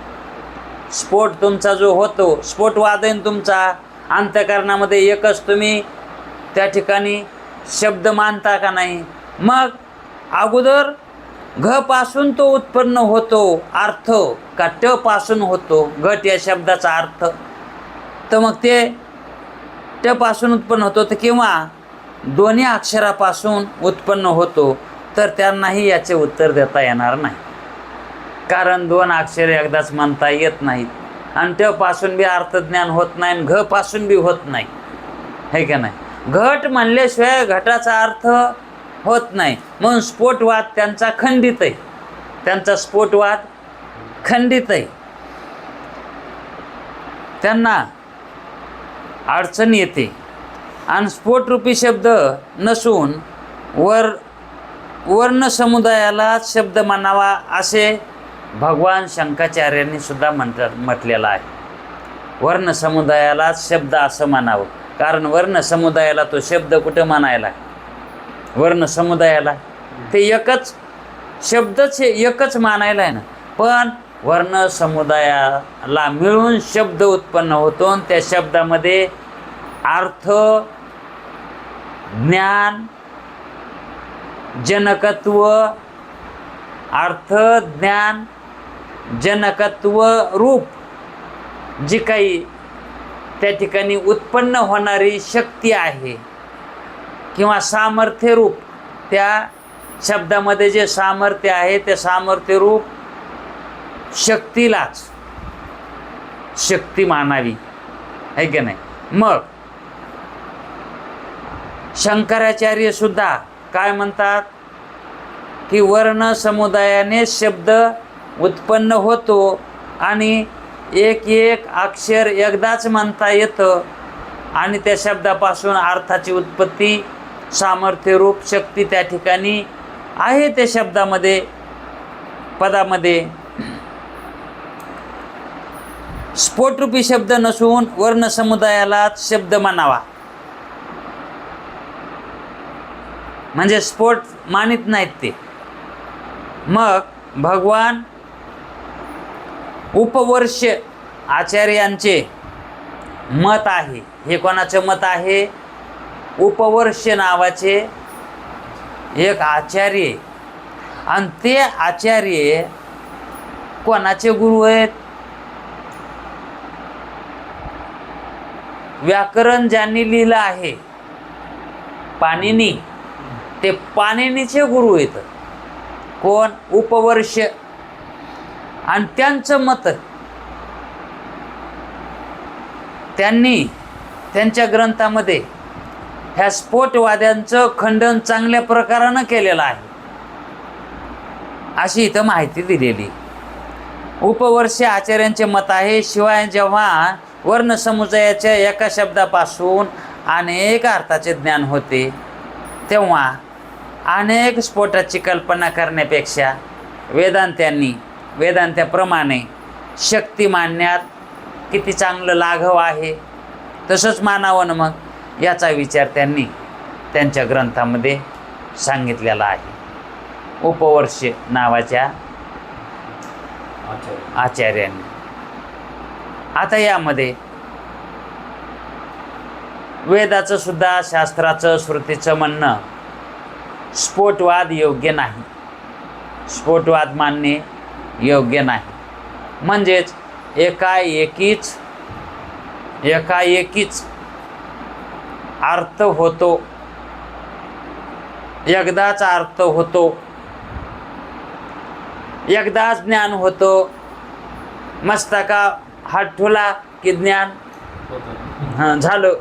स्फोट तुमचा जो होतो, स्फोटवाद आहे तुमचा, अंतःकरणामध्ये एकच तुम्ही त्या ठिकाणी शब्द मानता का नाही. मग अगोदर घ पासून तो उत्पन्न होतो अर्थ का ट पासून होतो घट या शब्दाचा अर्थ. तर मग ते ट पासून उत्पन्न होतो तर किंवा दोन्ही अक्षरापासून उत्पन्न होतो, तर त्यांनाही याचे उत्तर देता येणार नाही. कारण 2 अक्षरे एकदाच म्हणता येत नाहीत आणि ट पासून बी अर्थज्ञान होत नाही आणि घ पासून बी होत नाही, है का नाही. घट म्हणल्याशिवाय घटाचा अर्थ होत नाही. म्हणून स्फोटवाद त्यांचा खंडित आहे, त्यांचा स्फोटवाद खंडित आहे. त्यांना अडचण येते. आणि स्फोटरूपी शब्द नसून वर्ण समुदायाला शब्द मानावा असे भगवान शंकराचार्यांनी सुद्धा म्हटलेलं आहे, वर्ण समुदायाला शब्द असं म्हणावं. कारण वर्ण समुदायाला तो शब्द कुठं म्हणायला, वर्ण समुदायाला ते एकच शब्दच एकच मानायला आहे ना. पण वर्ण समुदायाला मिळून शब्द उत्पन्न होतो आणि त्या शब्दामध्ये अर्थ, ज्ञान, जनकत्व, अर्थ, ज्ञान, जनकत्व, रूप जी काही त्या ठिकाणी उत्पन्न होणारी शक्ती आहे किंवा सामर्थ्य रूप, त्या शब्दामध्ये जे सामर्थ्य आहे ते सामर्थ्य रूप शक्तीलाच शक्ती मानावी, आहे की नाही. मग शंकराचार्य सुद्धा काय म्हणतात की वर्ण समुदायाने शब्द उत्पन्न होतो आणि एक एक अक्षर एकदाच म्हणता येतं आणि त्या शब्दापासून अर्थाची उत्पत्ती, सामर्थ्य रूप शक्ती त्या ठिकाणी आहे त्या शब्दामध्ये, पदामध्ये. स्फोटरूपी शब्द नसून वर्ण समुदायालाच शब्द म्हणावा, म्हणजे स्फोट मानित नाहीत ते. मग भगवान उपवर्ष आचार्यांचे मत आहे. हे कोणाचं मत आहे? उपवर्ष नावाचे एक आचार्य. आणि ते आचार्य कोणाचे गुरु आहेत? व्याकरण ज्यांनी लिहिलं आहे पाणिनी, ते पाणिनीचे गुरु आहेत. कोण? उपवर्ष. आणि त्यांचं मत त्यांनी त्यांच्या ग्रंथामध्ये ह्या स्फोटवाद्यांचं खंडन चांगल्या प्रकारानं केलेलं आहे, अशी इथं माहिती दिलेली. उपवर्ष आचार्यांचे मत आहे, शिवाय जेव्हा वर्ण समुदायाच्या एका शब्दापासून अनेक अर्थाचे ज्ञान होते तेव्हा अनेक स्फोटाची कल्पना करण्यापेक्षा वेदांत्याप्रमाणे शक्ती मानण्यात किती चांगलं लाघव आहे, तसंच मानावं ना मग, याचा विचार त्यांनी त्यांच्या ग्रंथामध्ये सांगितलेला आहे. उपवर्ष नावाच्या आचार्यांनी. आता यामध्ये वेदाचं सुद्धा, शास्त्राचं, श्रुतीचं म्हणणं स्फोटवाद योग्य नाही, स्फोटवाद मानणे योग्य नाही. म्हणजेच एकाएकीच अर्थ होतो, एकदाच अर्थ होतो, एकदाच ज्ञान होतो. मस्तका हात ठेवला की ज्ञान झालं.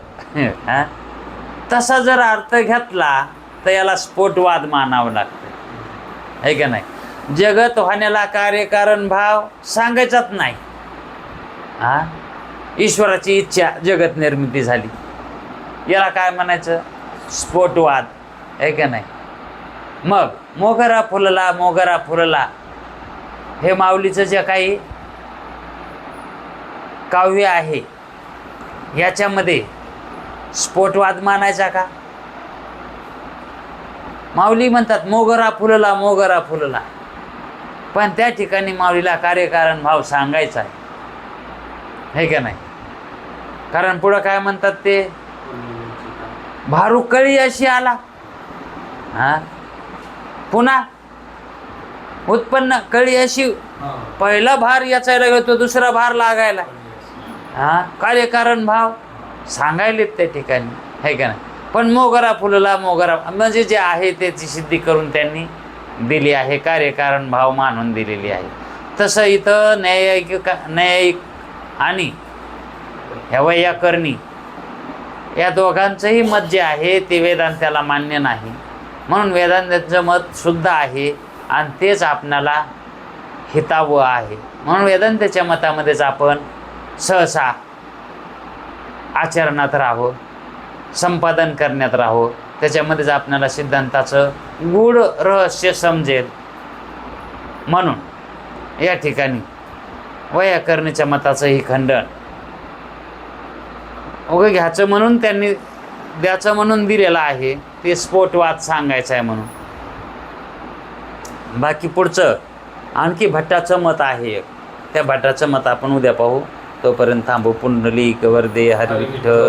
तसा जर अर्थ घेतला तर याला स्फोटवाद मानावं लागतं, आहे का नाही. जगत होण्याला कार्यकारण भाव सांगायचाच नाही. ईश्वराची इच्छा जगत निर्मिती झाली, याला काय म्हणायचं? स्फोटवाद, आहे का नाही. मग मोगरा फुलला हे माऊलीचं जे काही काव्य आहे याच्यामध्ये स्फोटवाद मानायचा का? माऊली म्हणतात मोगरा फुलला, पण त्या ठिकाणी माऊलीला कार्यकारण भाव सांगायचा आहे का नाही. कारण पुढं काय म्हणतात ते, भारू कळी अशी आला, पुन्हा उत्पन्न कळी अशी, पहिला भार याचायला गेलो दुसरा भार लागायला, कार्यकारण भाव सांगायलेत त्या ठिकाणी, आहे का नाही. पण मोगरा फुलला म्हणजे जे आहे त्याची सिद्धी करून त्यांनी दिली आहे, कार्यकारण भाव मानून दिलेली आहे. तसं इथं न्यायिक आणि ह्या वैयाकरणी या दोघांचंही मत जे आहे ते वेदांत्याला मान्य नाही. म्हणून वेदांताचं मत शुद्ध आहे आणि तेच आपणाला हितावं आहे. म्हणून वेदांताच्या मतामध्येच आपण सहसा आचरणात राहावं, संपादन करण्यात राहावं. त्याच्यामध्येच आपल्याला सिद्धांताचं गूढ रहस्य समजेल. म्हणून या ठिकाणी वैयाकरणीच्या मताचं ही खंडन. उगं घ्यायचं म्हणून त्यांनी द्यायचं म्हणून दिलेलं आहे, ते स्फोटवाद सांगायचं आहे म्हणून. बाकी पुढचं आणखी भट्टाचं मत आहे एक, त्या भट्टाचं मत आपण उद्या पाहू. तोपर्यंत थांबू. पुंडलिक वरदे हरी विठ्ठल.